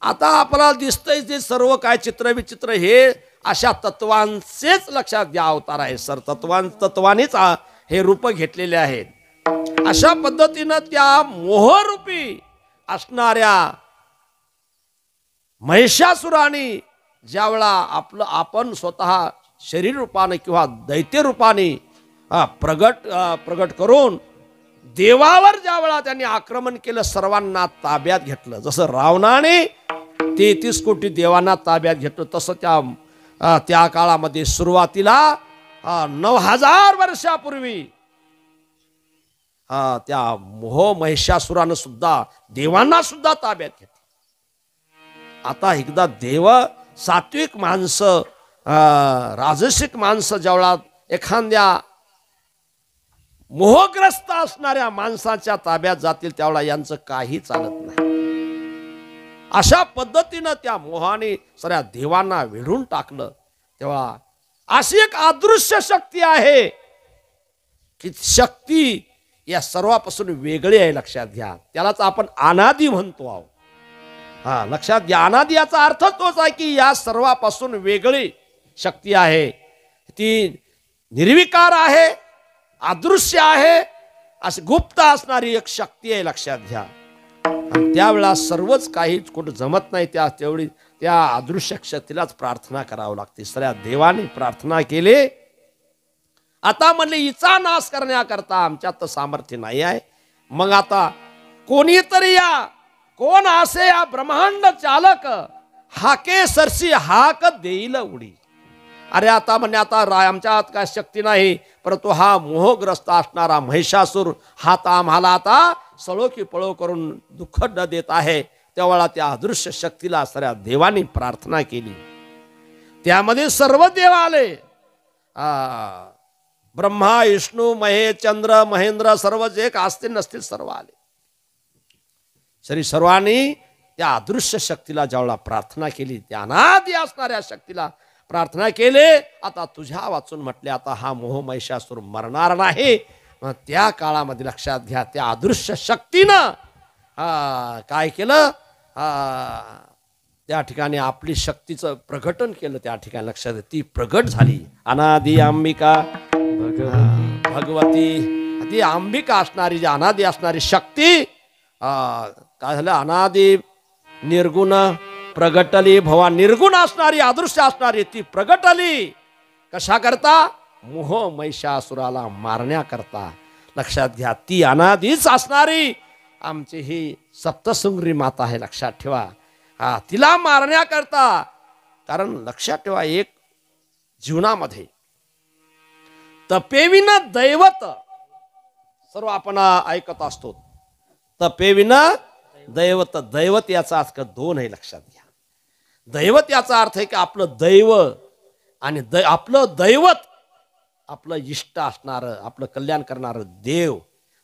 आता आपल्याला दिसतंय जे सर्व काय चित्र विचित्र हे अशा तत्वांचेच लक्षात घ्या अवतार आहे. सर तत्वानेच हे रूप घेतलेले आहेत. अशा पद्धतीनं त्या मोहरूपी असणाऱ्या महिषासुराने ज्यावेळा आपण स्वतः शरीर रूपाने किंवा दैत्य रूपाने प्रगट करून देवावर ज्यावेळा त्यांनी आक्रमण केलं, सर्वांना ताब्यात घेतलं. जसं रावणाने 33 कोटी देवांना ताब्यात घेतलं, तसं त्या काळामध्ये सुरुवातीला 9000 वर्षापूर्वी त्या मोह महिषासुरानं सुद्धा देवांना सुद्धा ताब्यात घेतलं. आता एकदा देव सात्विक माणसं राजसिक माणसं ज्यावेळा एखाद्या मोहग्रस्त असणाऱ्या माणसाच्या ताब्यात जातील त्यावेळा यांचं काही चालत नाही. अशा पद्धतीनं त्या मोहाने सगळ्या देवांना वेढून टाकलं. तेव्हा अशी एक अदृश्य शक्ती आहे की शक्ती या सर्वापासून वेगळी आहे. लक्षात घ्या. त्यालाच आपण अनादी म्हणतो आहोत. लक्षात घ्या. अनादी याचा अर्थ तोच आहे की या सर्वापासून वेगळी शक्ती आहे. ती निर्विकार आहे, अदृश्य आहे, अशी गुप्त असणारी एक शक्ती आहे. लक्षात घ्या. आणि त्यावेळा सर्वच काही कुठं जमत नाही. तेवढी त्या अदृश्य शक्तीलाच प्रार्थना करावी लागते. सगळ्या देवाने प्रार्थना केली. आता म्हणले हिचा नाश करण्याकरता आमच्यात तर सामर्थ्य नाही आहे. मग आता कोणीतरी या कोण असे या ब्रह्मांड चालक हाके सरसी हाक देईल उडी. अरे आता म्हणजे आता आमच्यात काय शक्ती नाही, परंतु हा मोहग्रस्त असणारा महिषासूर हा तर आम्हाला आता सळो की पळो करून दुःख न देत आहे. तेव्हा त्या अदृश्य शक्तीला सगळ्या देवांनी प्रार्थना केली. त्यामध्ये सर्व देव आले. ब्रह्मा विष्णू महेश चंद्र महेंद्र सर्व जे असतील नसतील सर्व आले. सर्वांनी त्या अदृश्य शक्तीला ज्यावेळा प्रार्थना केली, त्या अनादी असणाऱ्या शक्तीला प्रार्थना केले. आता तुझ्या वाचून म्हटले आता हा मोह महिषासूर मरणार नाही. मग त्या काळामध्ये लक्षात घ्या त्या अदृश्य शक्तीनं काय केलं, त्या ठिकाणी आपली शक्तीचं प्रकटन केलं. त्या ठिकाणी लक्षात ती प्रगट झाली. अनादी अंबिका भगवती, ती अंबिका असणारी जी अनादी असणारी शक्ती काय झालं, अनादी निर्गुण प्रगटली भवा. निर्गुण असणारी अदृश्य असणारी ती प्रगटली. कशा करता, मोह महिषासुराला मारण्याकरता. लक्षात घ्या ती अनादीच असणारी आमची ही सप्तशृंगी माता आहे. लक्षात ठेवा. तिला मारण्याकरता. कारण लक्षात ठेवा एक जीवनामध्ये तपेविन दैवत सर्व आपण ऐकत असतो. तपेविन दैवत. दैवत याचा अर्थ दोन आहे. लक्षात घ्या. दैवत याचा अर्थ आहे की आपलं दैव आणि आपलं दैवत, आपलं इष्ट असणारं आपलं कल्याण करणारं देव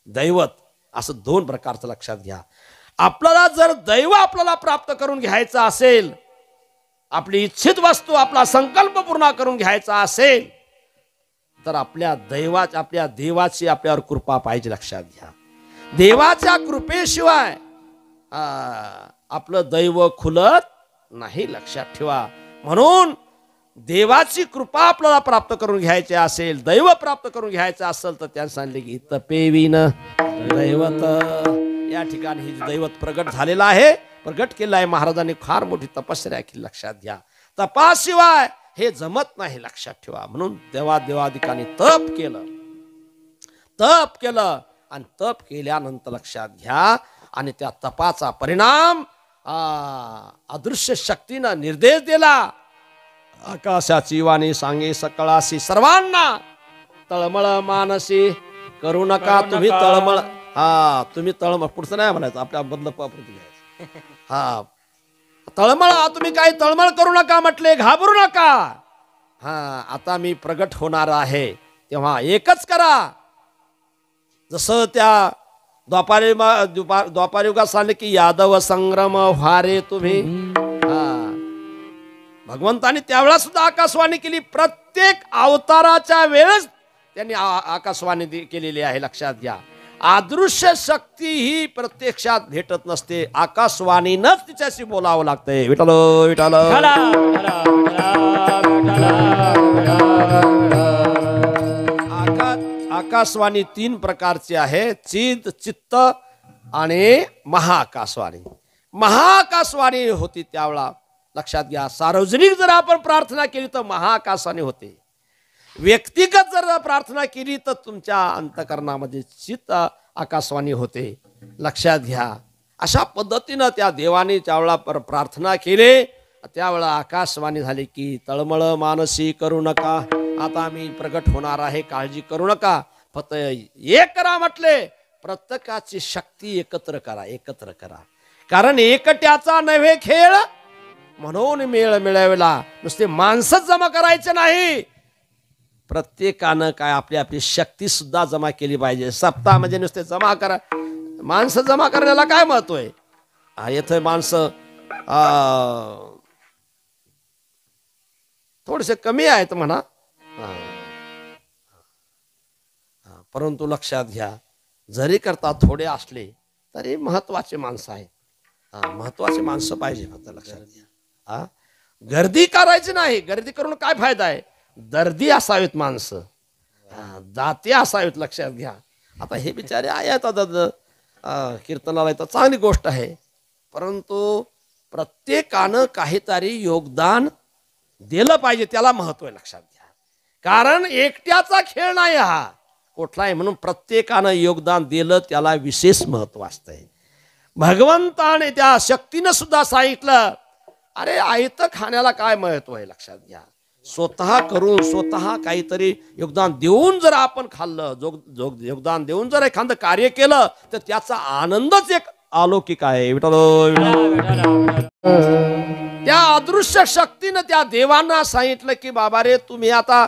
दैवत, असं दोन प्रकारचं लक्षात घ्या. आपल्याला जर दैव आपल्याला प्राप्त करून घ्यायचं असेल, आपली इच्छित वस्तू आपला संकल्प पूर्ण करून घ्यायचा असेल तर आपल्या देवाची आपल्यावर कृपा पाहिजे. लक्षात घ्या. देवाच्या कृपेशिवाय आपलं दैव खुलत नाही. लक्षात ठेवा. म्हणून देवाची कृपा आपल्याला प्राप्त करून घ्यायची असेल, दैव प्राप्त करून घ्यायचं असेल तर त्यांनी सांगितले की तपेविन दैवत. या ठिकाणी हे दैवत प्रगट झालेलं आहे, प्रगट केलं आहे. महाराजांनी फार मोठी तपश्चर्या केली. लक्षात घ्या. तपाशिवाय हे जमत नाही. लक्षात ठेवा. म्हणून देवादिकांनी तप केलं आणि तप केल्यानंतर लक्षात घ्या आणि त्या तपाचा परिणाम अदृश्य शक्तीनं निर्देश दिला. आकाशाची वाणी सांगे सकळाशी सर्वांना तळमळ मानसी करू नका तुम्ही तळमळ. तुम्ही तळमळ पुढचं नाही म्हणायचं, आपल्या बदल घ्यायचं. तळमळ तुम्ही काही तळमळ करू नका म्हटले, घाबरू नका. आता मी प्रगट होणार आहे तेव्हा एकच करा. जसं त्या द्वापारयुगात सांगले की यादव संग्रम व्हारे तुम्ही. भगवंतानी त्यावेळेला सुद्धा आकाशवाणी केली. प्रत्येक अवताराच्या वेळेस त्यांनी आकाशवाणी केलेली आहे. लक्षात घ्या, अदृश्य शक्ती ही प्रत्यक्षात भेटत नसते, आकाशवाणीनंच तिच्याशी बोलावं लागतंय. विठ्ठल विठ्ठल. आकाशवाणी 3 प्रकारची आहे, चिद, चित्त आणि महाआकाशवाणी. महाआकाशवाणी होती त्यावेळा. लक्षात घ्या, सार्वजनिक जर आपण प्रार्थना केली तर महाआकाशवाणी होते. व्यक्तिगत जर प्रार्थना केली तर तुमच्या अंतकरणामध्ये चित्त आकाशवाणी होते. लक्षात घ्या, अशा पद्धतीनं त्या देवाने त्यावेळा प्रार्थना केली. त्यावेळा आकाशवाणी झाली की तळमळ मानसी करू नका, आता मी प्रगट होणार आहे, काळजी करू नका, फक्त एक करा म्हटले. प्रत्येकाची शक्ती एकत्र करा, एकत्र करा. कारण एकट्याचा नव्हे खेळ, म्हणून मेळ मिळवला. नुसते माणसंच जमा करायचे नाही, प्रत्येकानं काय आपली आपली शक्ती सुद्धा जमा केली पाहिजे. सप्ताह म्हणजे नुसते जमा करा, माणसं जमा करण्याला काय महत्व आहे. येथे माणसं थोडेसे कमी आहेत म्हणा, परंतु लक्षात घ्या, जरी करता थोडे असले तरी महत्वाचे माणसं आहेत. महत्वाचे माणसं पाहिजे. फक्त लक्षात घ्या, गर्दी करायची नाही. गर्दी करून काय फायदा आहे. दर्दी असावीत माणसं, दाते असावीत. लक्षात घ्या, आता हे बिचारे आहेत कीर्तनाला येतात, चांगली गोष्ट आहे, परंतु प्रत्येकानं काहीतरी योगदान दिलं पाहिजे, त्याला महत्व आहे. लक्षात घ्या, कारण एकट्याचा खेळ नाही हा कुठलाही, म्हणून प्रत्येकानं योगदान दिलं त्याला विशेष महत्व असतंय. भगवंताने त्या शक्तीनं सुद्धा सांगितलं, अरे आयतं खाण्याला काय महत्व आहे. लक्षात घ्या, स्वतः करून स्वतः काहीतरी योगदान देऊन जर आपण खाल्लं, योगदान देऊन जर एखादं कार्य केलं तर त्याचा आनंदच एक अलौकिक आहे. त्या अदृश्य शक्तीनं त्या देवांना सांगितलं की बाबा रे, तुम्ही आता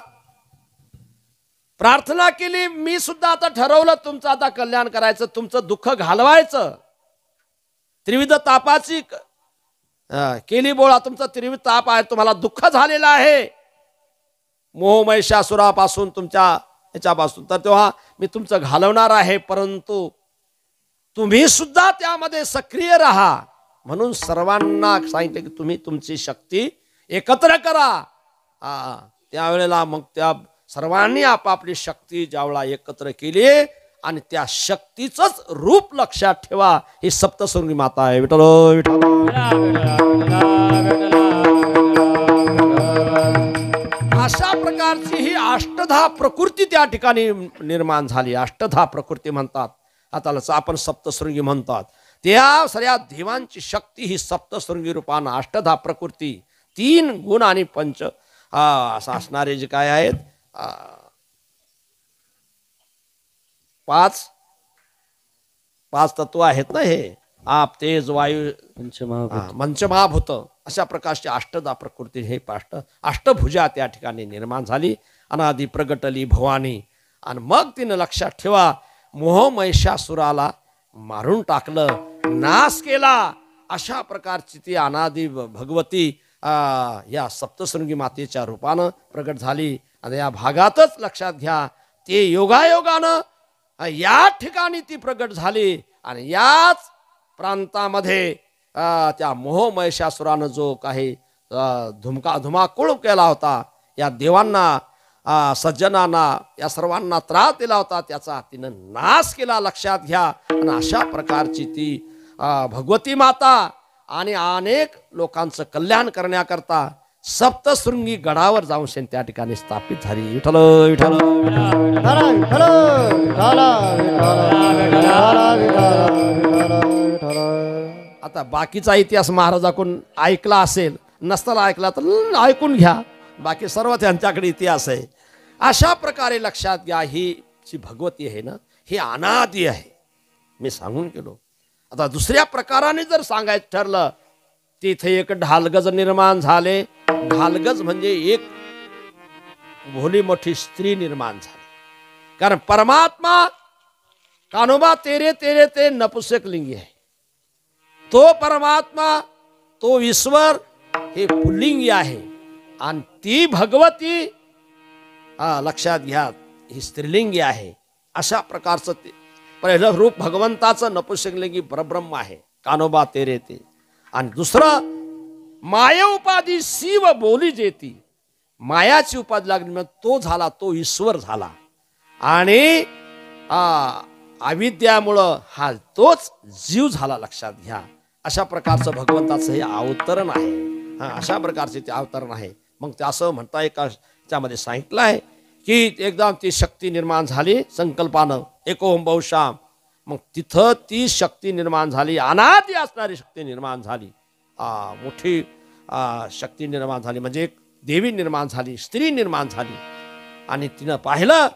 प्रार्थना केली, मी सुद्धा आता ठरवलं तुमचं आता कल्याण करायचं, तुमचं दुःख घालवायचं. त्रिविध तापाची केली बोळा, तुमचा त्रिविध ताप आहे, तुम्हाला दुःख झालेलं आहे मोह महिषासुरापासून, तुमच्या याच्यापासून, तर तेव्हा मी तुमचं घालवणार आहे, परंतु तुम्ही सुद्धा त्यामध्ये सक्रिय राहा. म्हणून सर्वांना सांगितलं की तुम्ही तुमची शक्ती एकत्र करा. त्यावेळेला मग त्या सर्वांनी आपापली शक्ती ज्यावेळेला एकत्र केली आणि त्या शक्तीचंच रूप लक्षात ठेवा, ही सप्तशृंगी माता आहे. विठ्ठल अशा प्रकारची ही अष्टधा प्रकृती त्या ठिकाणी निर्माण झाली. अष्टधा प्रकृती म्हणतात, आता आपण सप्तशृंगी म्हणतात. त्या सगळ्या देवांची शक्ती ही सप्तशृंगी रूपानं अष्टधा प्रकृती, 3 गुण आणि 5 असं असणारे जे काय आहेत, 5 तत्व आहेत ना, हे आप तेज वायू पंचमहाभूत, अशा प्रकारची अष्टधा प्रकृती, हे अष्टभुजा त्या ठिकाणी निर्माण झाली. अनादि प्रगटली भवानी. आणि मग तिनं लक्षात ठेवा, मोह महिषासुराला मारून टाकलं, नाश केला. अशा प्रकारची ती अनादि भगवती या सप्तशृंगी मातेच्या रूपानं प्रगट झाली. आणि या भागातच लक्षात घ्या, ते योगायोगानं या ठिकाणी ती प्रगट झाली. आणि याच प्रांतामध्ये त्या मोह महिषासुरानं जो काही धुमाकूळ केला होता, या देवांना सज्जनांना या सर्वांना त्रास दिला होता, त्याचा तिनं नाश केला. लक्षात घ्या. आणि अशा प्रकारची ती भगवती माता आणि अनेक लोकांचं कल्याण करण्याकरता सप्तशृंगी गडावर जाऊन त्या ठिकाणी स्थापित झाली. विठ्ठल विठ्ठल. आता बाकीचा इतिहास महाराजाकडून ऐकला असेल, नसताना ऐकला तर ऐकून घ्या, बाकी सर्व त्यांच्याकडे इतिहास आहे. अशा प्रकारे लक्षात घ्या, ही जी भगवती आहे ना, ही अनादी आहे, मी सांगून गेलो. आता दुसऱ्या प्रकाराने जर सांगायचं ठरलं, तिथे एक ढालगज निर्माण झाले. ढालगज म्हणजे एक भोली मोठी स्त्री निर्माण झाली. कारण परमात्मा कान्होबा तेरे तेरे ते नपुंसकलिंगी आहे. तो परमात्मा, तो ईश्वर हे पुल्लिंगी आहे आणि ती भगवती लक्षात घ्या ही स्त्रीलिंगी आहे. अशा प्रकारचं ते पहिलं रूप भगवंताचं नपुंसकलिंगी परब्रह्म आहे कान्होबा तेरे ते. आणि दुसरं माया उपाधी शिव बोली जेती, मायाची उपाधी लागली म्हणजे तो झाला, तो ईश्वर झाला. आणि अविद्यामुळं हा तोच जीव झाला. लक्षात घ्या अशा प्रकारचं भगवंताचं हे अवतरण आहे. अशा प्रकारचे ते अवतरण आहे. मग ते असं म्हणता एका त्यामध्ये सांगितलं आहे की एकदम ती शक्ती निर्माण झाली संकल्पानं एकोम बहुशाम. मग तिथं ती शक्ती निर्माण झाली, अनादी असणारी शक्ती निर्माण झाली, मोठी शक्ती निर्माण झाली, म्हणजे एक देवी निर्माण झाली, स्त्री निर्माण झाली. आणि तिनं पाहिलं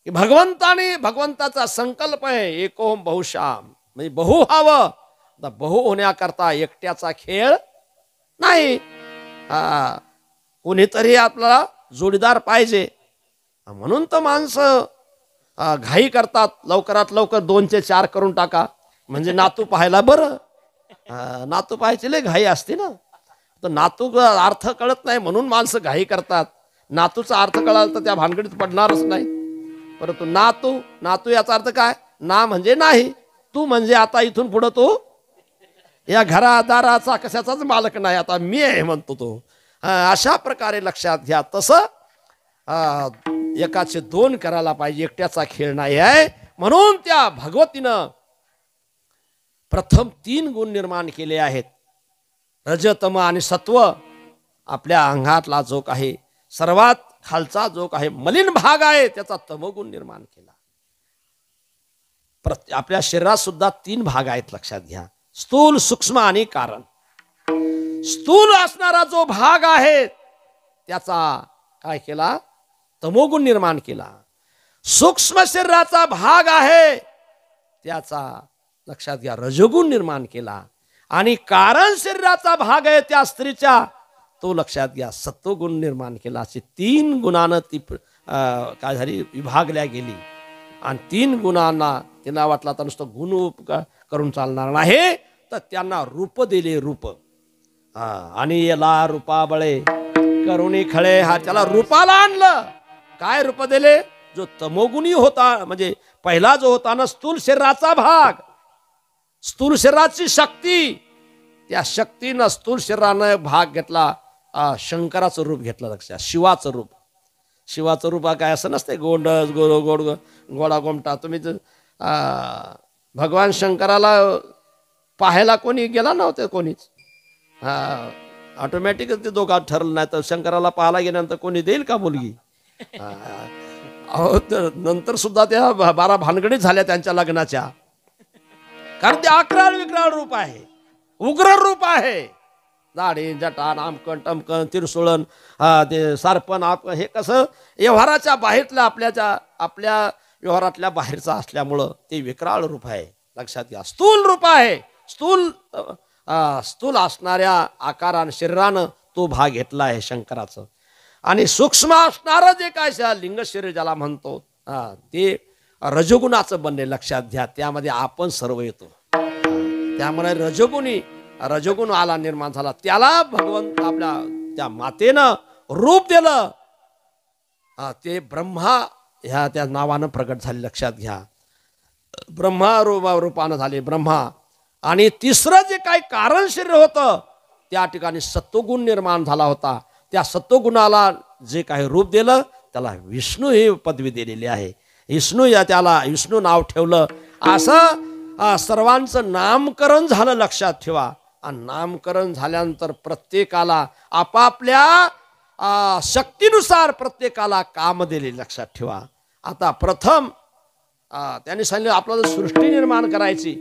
की भगवंताचा संकल्प आहे एकोम बहुशाम, म्हणजे बहु हवं. बहु होण्याकरता एकट्याचा खेळ नाही, कोणीतरी आपल्याला जोडीदार पाहिजे. म्हणून तर माणसं घाई करतात, लवकरात लवकर 2 ते 4 करून टाका म्हणजे नातू पाहायला बरं. नातू पाहायची लय घाई असते ना, तर नातू अर्थ कळत नाही म्हणून माणसं घाई करतात. नातूचा अर्थ कळाला तर त्या भानगडीत पडणारच नाही. परंतु नातू याचा अर्थ काय? ना म्हणजे नाही, तू म्हणजे आता इथून पुढं तू या घरादाराचा कशाचाच मालक नाही, आता मी आहे म्हणतो तो. अशा प्रकारे लक्षात घ्या. तसं एकाचे 2 करायला पाहिजे, एकट्याचा खेळ नाही आहे. म्हणून त्या भगवतीनं प्रथम 3 गुण निर्माण केले आहेत. रजतम आणि सत्व. आपल्या अंगातला जो काही सर्वात खालचा जो काही मलिन भाग आहे त्याचा तमोगुण निर्माण केला. आपल्या शरीरात सुद्धा 3 भाग आहेत. लक्षात घ्या, स्थूल, सूक्ष्म आणि कारण. स्थूल असणारा जो भाग आहे त्याचा काय केला? तमोगुण निर्माण केला. सूक्ष्म शरीराचा भाग आहे त्याचा लक्षात घ्या रजोगुण निर्माण केला. आणि कारण शरीराचा भाग आहे त्या स्त्रीच्या तो लक्षात घ्या सत्वगुण निर्माण केला. अशी 3 गुणानं ती काय झाली विभागल्या गेली. आणि 3 गुणांना त्यांना वाटला तर नुसतं गुण करून चालणार नाही, तर त्यांना रूप दिले. रूप आणि याला रूपा बळे करुणी खळे, हा त्याला रूपाला आणलं. काय रूप दिले? जो तमोगुणी होता, म्हणजे पहिला जो होता ना स्थूल शरीराचा भाग, स्थूल शरीराची शक्ती, त्या शक्तीनं स्थूल शरीरानं भाग घेतला, शंकराचं रूप घेतलं. लक्षात, शिवाचं रूप. शिवाचं रूप काय असं नसते गोंडस गोडा गोमटा. तुम्ही भगवान शंकराला पाहायला कोणी गेला नव्हते, कोणीच. ऑटोमॅटिकच ते दोघात ठरलं. नाही तर शंकराला पाहायला गेल्यानंतर कोणी देईल का मुलगी? नंतर सुद्धा त्या 12 भानगडीत झाल्या त्यांच्या लग्नाच्या. कारण ते अक्राळ विक्राळ रूप आहे, उग्र रूप आहे. दाढी जटा नामकण टमकण तिरसुळण ते सारपण हे कसं व्यवहाराच्या बाहेरल्या आपल्या व्यवहारातल्या बाहेरचा असल्यामुळं ते विक्राळ रूप आहे. लक्षात घ्या, स्थूल रूप आहे. स्थूल असणाऱ्या आकारानं शरीरानं तो भाग घेतला आहे शंकराचं. आणि सूक्ष्म असणारं जे काय लिंग शरीर ज्याला म्हणतो ते रजोगुणाचं बनले. लक्षात घ्या, त्यामध्ये आपण सर्व येतो. त्यामुळे रजोगुण आला निर्माण झाला. त्याला भगवंत आपल्या त्या मातेनं रूप दिलं. ते ब्रह्मा ह्या त्या नावानं प्रगट झाले. लक्षात घ्या, ब्रह्मा रूपानं झाले ब्रह्मा. आणि तिसरं जे काही कारण शरीर होतं त्या ठिकाणी सत्वगुण निर्माण झाला होता. त्या सत्वगुणाला जे काही रूप दिलं त्याला विष्णू ही पदवी दिलेली आहे. त्याला विष्णू नाव ठेवलं. असं सर्वांचं नामकरण झालं. लक्षात ठेवा. आणि नामकरण झाल्यानंतर प्रत्येकाला आपापल्या शक्तीनुसार प्रत्येकाला काम दिले. लक्षात ठेवा. आता प्रथम त्यांनी सांगितलं आपल्याला सृष्टी निर्माण करायची.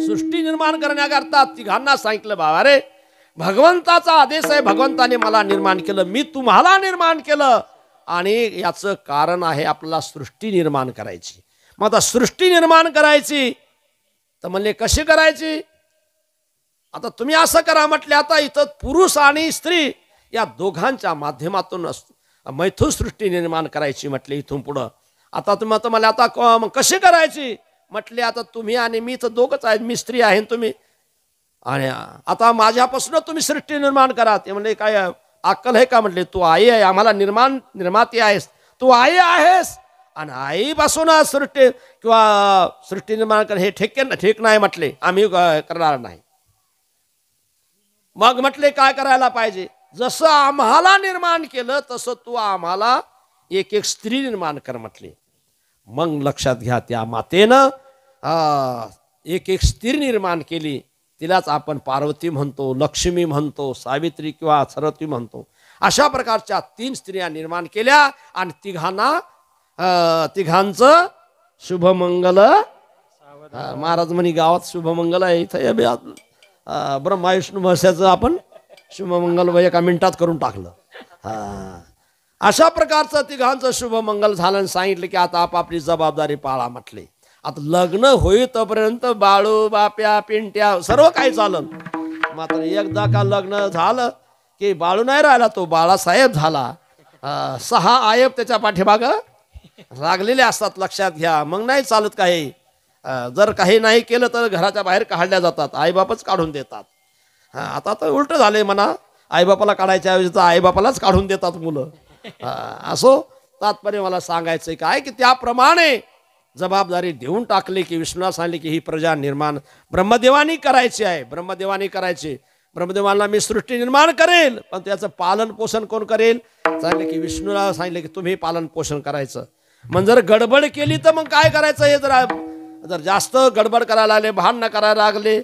सृष्टी निर्माण करण्याकरता तिघांना सांगितलं बाबा रे भगवंताचा आदेश आहे, भगवंताने मला निर्माण केलं, मी तुम्हाला निर्माण केलं. आणि याचं कारण आहे आपल्याला सृष्टी निर्माण करायची. मग आता सृष्टी निर्माण करायची तर म्हणले कशी करायची? आता तुम्ही असं करा म्हटले. आता इथं पुरुष आणि स्त्री या दोघांच्या माध्यमातून मैथुन सृष्टी निर्माण करायची म्हटले इथून पुढं. आता तुम्ही आता मला आता मग कशी करायची म्हटले, आता तुम्ही आणि मी तर दोघंच आहेत, मी स्त्री आहे तुम्ही, आणि आता माझ्यापासून तुम्ही सृष्टी निर्माण करा. ते म्हणले काय अक्कल आहे का म्हटले, तू आई आहे, आम्हाला निर्माती आहेस, तू आई आहेस आणि आईपासून सृष्टी किंवा सृष्टी निर्माण कर हे ठीक नाही म्हटले, आम्ही करणार नाही. मग म्हटले काय करायला पाहिजे, जसं आम्हाला निर्माण केलं तसं तू आम्हाला एक एक स्त्री निर्माण कर म्हटले. मग लक्षात घ्या, त्या मातेनं एक एक स्त्री निर्माण केली. तिलाच आपण पार्वती म्हणतो, लक्ष्मी म्हणतो, सावित्री किंवा सरस्वती म्हणतो. अशा प्रकारच्या 3 स्त्रिया निर्माण केल्या आणि तिघांचं शुभमंगल. महाराज म्हणे गावात शुभमंगल आहे, इथं ब्रह्मा विष्णू महर्षाचं आपण शुभमंगल एका मिनिटात करून टाकलं. अशा प्रकारचं तिघांचं शुभमंगल झालं आणि सांगितलं की आता आपापली जबाबदारी पाळा म्हटले. आता लग्न होईतपर्यंत बाळू बाप्या पिंट्या सर्व काही चाललं. मात्र एकदा का लग्न झालं की बाळू नाही राहिला, तो बाळासाहेब झाला. 6 आयब त्याच्या पाठीमाग लागलेले असतात, लक्षात घ्या. मग नाही चालत काही. जर काही नाही केलं तर घराच्या बाहेर काढल्या जातात, आईबापच काढून देतात. आता तर उलट झाले म्हणा, आईबापाला काढायच्या ऐवजी तर आईबापालाच काढून देतात मुलं. असो, तात्पर्य मला सांगायचं काय की त्याप्रमाणे जबाबदारी देऊन टाकली की विष्णूला सांगले की ही प्रजा निर्माण ब्रह्मदेवानी करायची आहे, ब्रह्मदेवानी करायची. ब्रह्मदेवाला मी सृष्टी निर्माण करेल, पण त्याचं पालन पोषण कोण करेल. सांगितले की विष्णूला सांगितले की तुम्ही पालन पोषण करायचं. मग जर गडबड केली तर मग काय करायचं, हे जर जास्त गडबड करायला लागले, भांडणं करायला लागले,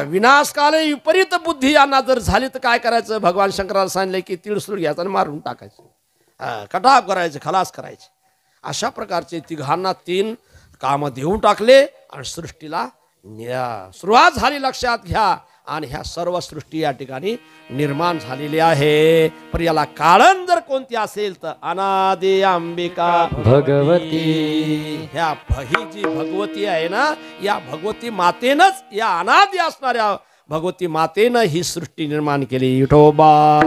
विनाशकाले विपरीत बुद्धी यांना जर झाली तर काय करायचं. भगवान शंकराला सांगितले की तिळसूळ घ्यायचं आणि मारून टाकायचं, कटाप करायचे, खलास करायचे. अशा प्रकारचे तिघांना 3 कामं देऊन टाकले आणि सृष्टीला सुरुवात झाली, लक्षात घ्या. आणि ह्या सर्व सृष्टी या ठिकाणी निर्माण झालेली आहे. पण याला कारण जर कोणती असेल तर अनादि अंबिका भगवती. ह्या ही जी भगवती आहे ना, या भगवती मातेनंच, या अनादि असणाऱ्या भगवती मातेनं ही सृष्टी निर्माण केली. विठोबा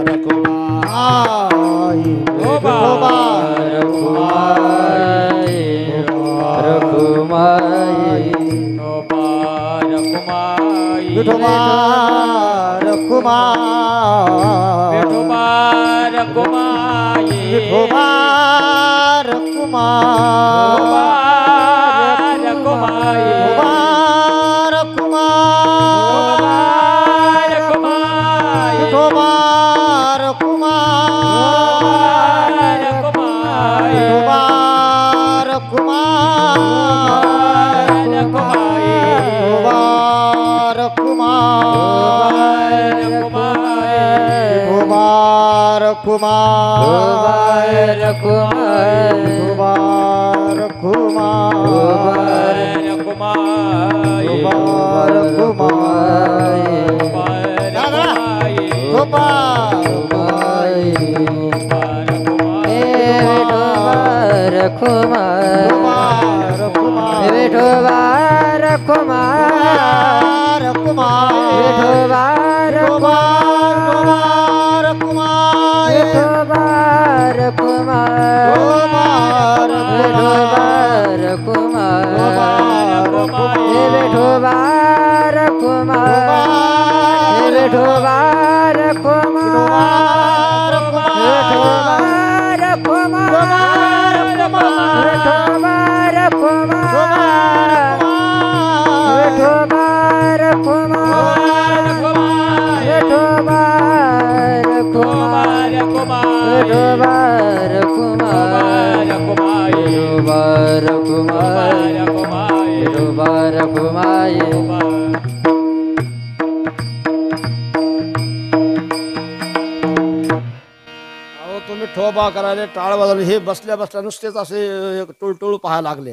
तुम्ही ठोबा करायला टाळ वाजवले, हे बसल्या बसल्या नुसतेच असे टुळटुळ पाहायला लागले.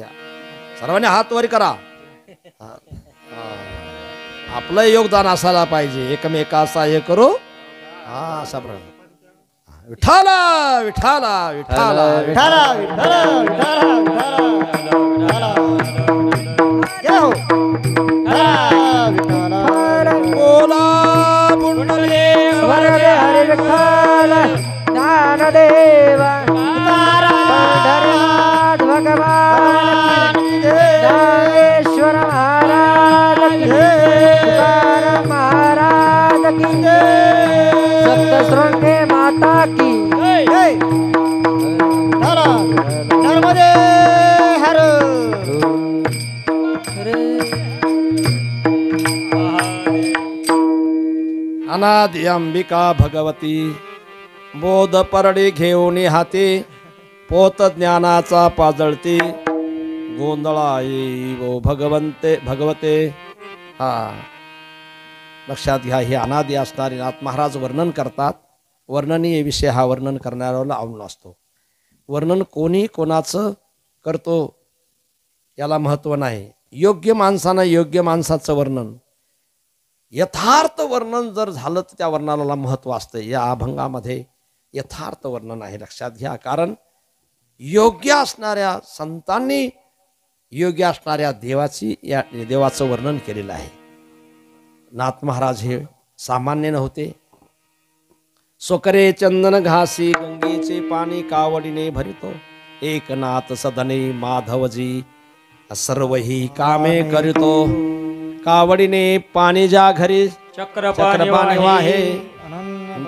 सर्वांनी हात वर करा. आपलं योगदान असायला पाहिजे, एकमेकाचा हे करू. असा प्रकार. विठाला विठाला विठाला विठाला बोला पुंडलिक वरदे हरी विठ्ठल ज्ञानदेव पंढरीनाथ भगवान सप्तशृंगी माता की जय. जय. धरा नर्मदे हर. अनादि अंबिका भगवती बोध परडी घेऊन हाती पोत ज्ञानाचा पाजळती गोंधळा येई भगवंते भगवते. हा लक्षात घ्या, हे अनादि असणारे नाथ महाराज वर्णन करतात. वर्णनीय विषय हा वर्णन करणाऱ्याला अवलंबून असतो. वर्णन कोणी कोणाचं करतो याला महत्त्व नाही. योग्य माणसानं योग्य माणसाचं वर्णन, यथार्थ वर्णन जर झालं तर त्या वर्णनाला महत्त्व असतं. या अभंगामध्ये यथार्थ वर्णन आहे, लक्षात घ्या. कारण योग्य असणाऱ्या संतांनी योग्य असणाऱ्या या देवाचं वर्णन केलेलं आहे. नाथ महाराज हे सामान्य नव्हते. सोकरे चंदन घासी गंगेचे पाणी कावडीने भरितो एकनाथ सदने माधवजी सर्वही कामे करितो. कावडीने पाणी ज्या घरी चक्रपाणी वाहे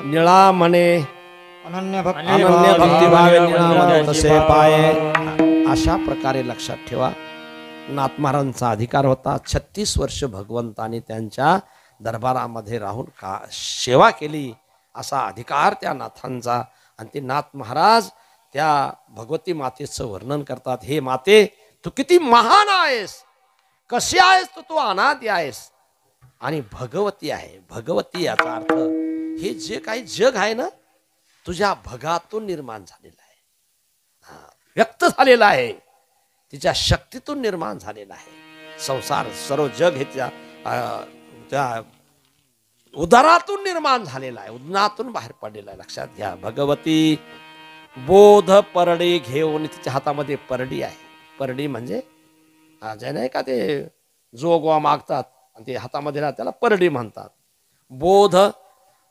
निळा म्हणे अनन्य अनन्य भक्तिभावे निळा तसे पाये. अशा प्रकारे लक्षात ठेवा, नाथ महाराजांचा अधिकार होता. 36 वर्ष भगवंतानी त्यांच्या दरबारामध्ये राहून सेवा केली, असा अधिकार त्या नाथांचा. आणि ते नाथ महाराज त्या भगवती मातेचं वर्णन करतात. हे माते, तू किती महान आहेस, कशी आहेस तू अनादि आहेस आणि भगवती आहे. भगवती याचा अर्थ हे जे काही जग आहे ना, तुझ्या भगातून निर्माण झालेलं आहे, व्यक्त झालेलं आहे, तिच्या शक्तीतून निर्माण झालेला आहे. संसार सर्व जग हे त्या उदरातून निर्माण झालेला आहे, उदनातून बाहेर पडलेला आहे. लक्षात घ्या. भगवती बोध परडी घेऊन, तिच्या हातामध्ये परडी आहे. परडी म्हणजे जे नाही का ते जोगवा मागतात आणि ते हातामध्ये ना, त्याला परडी म्हणतात. बोध.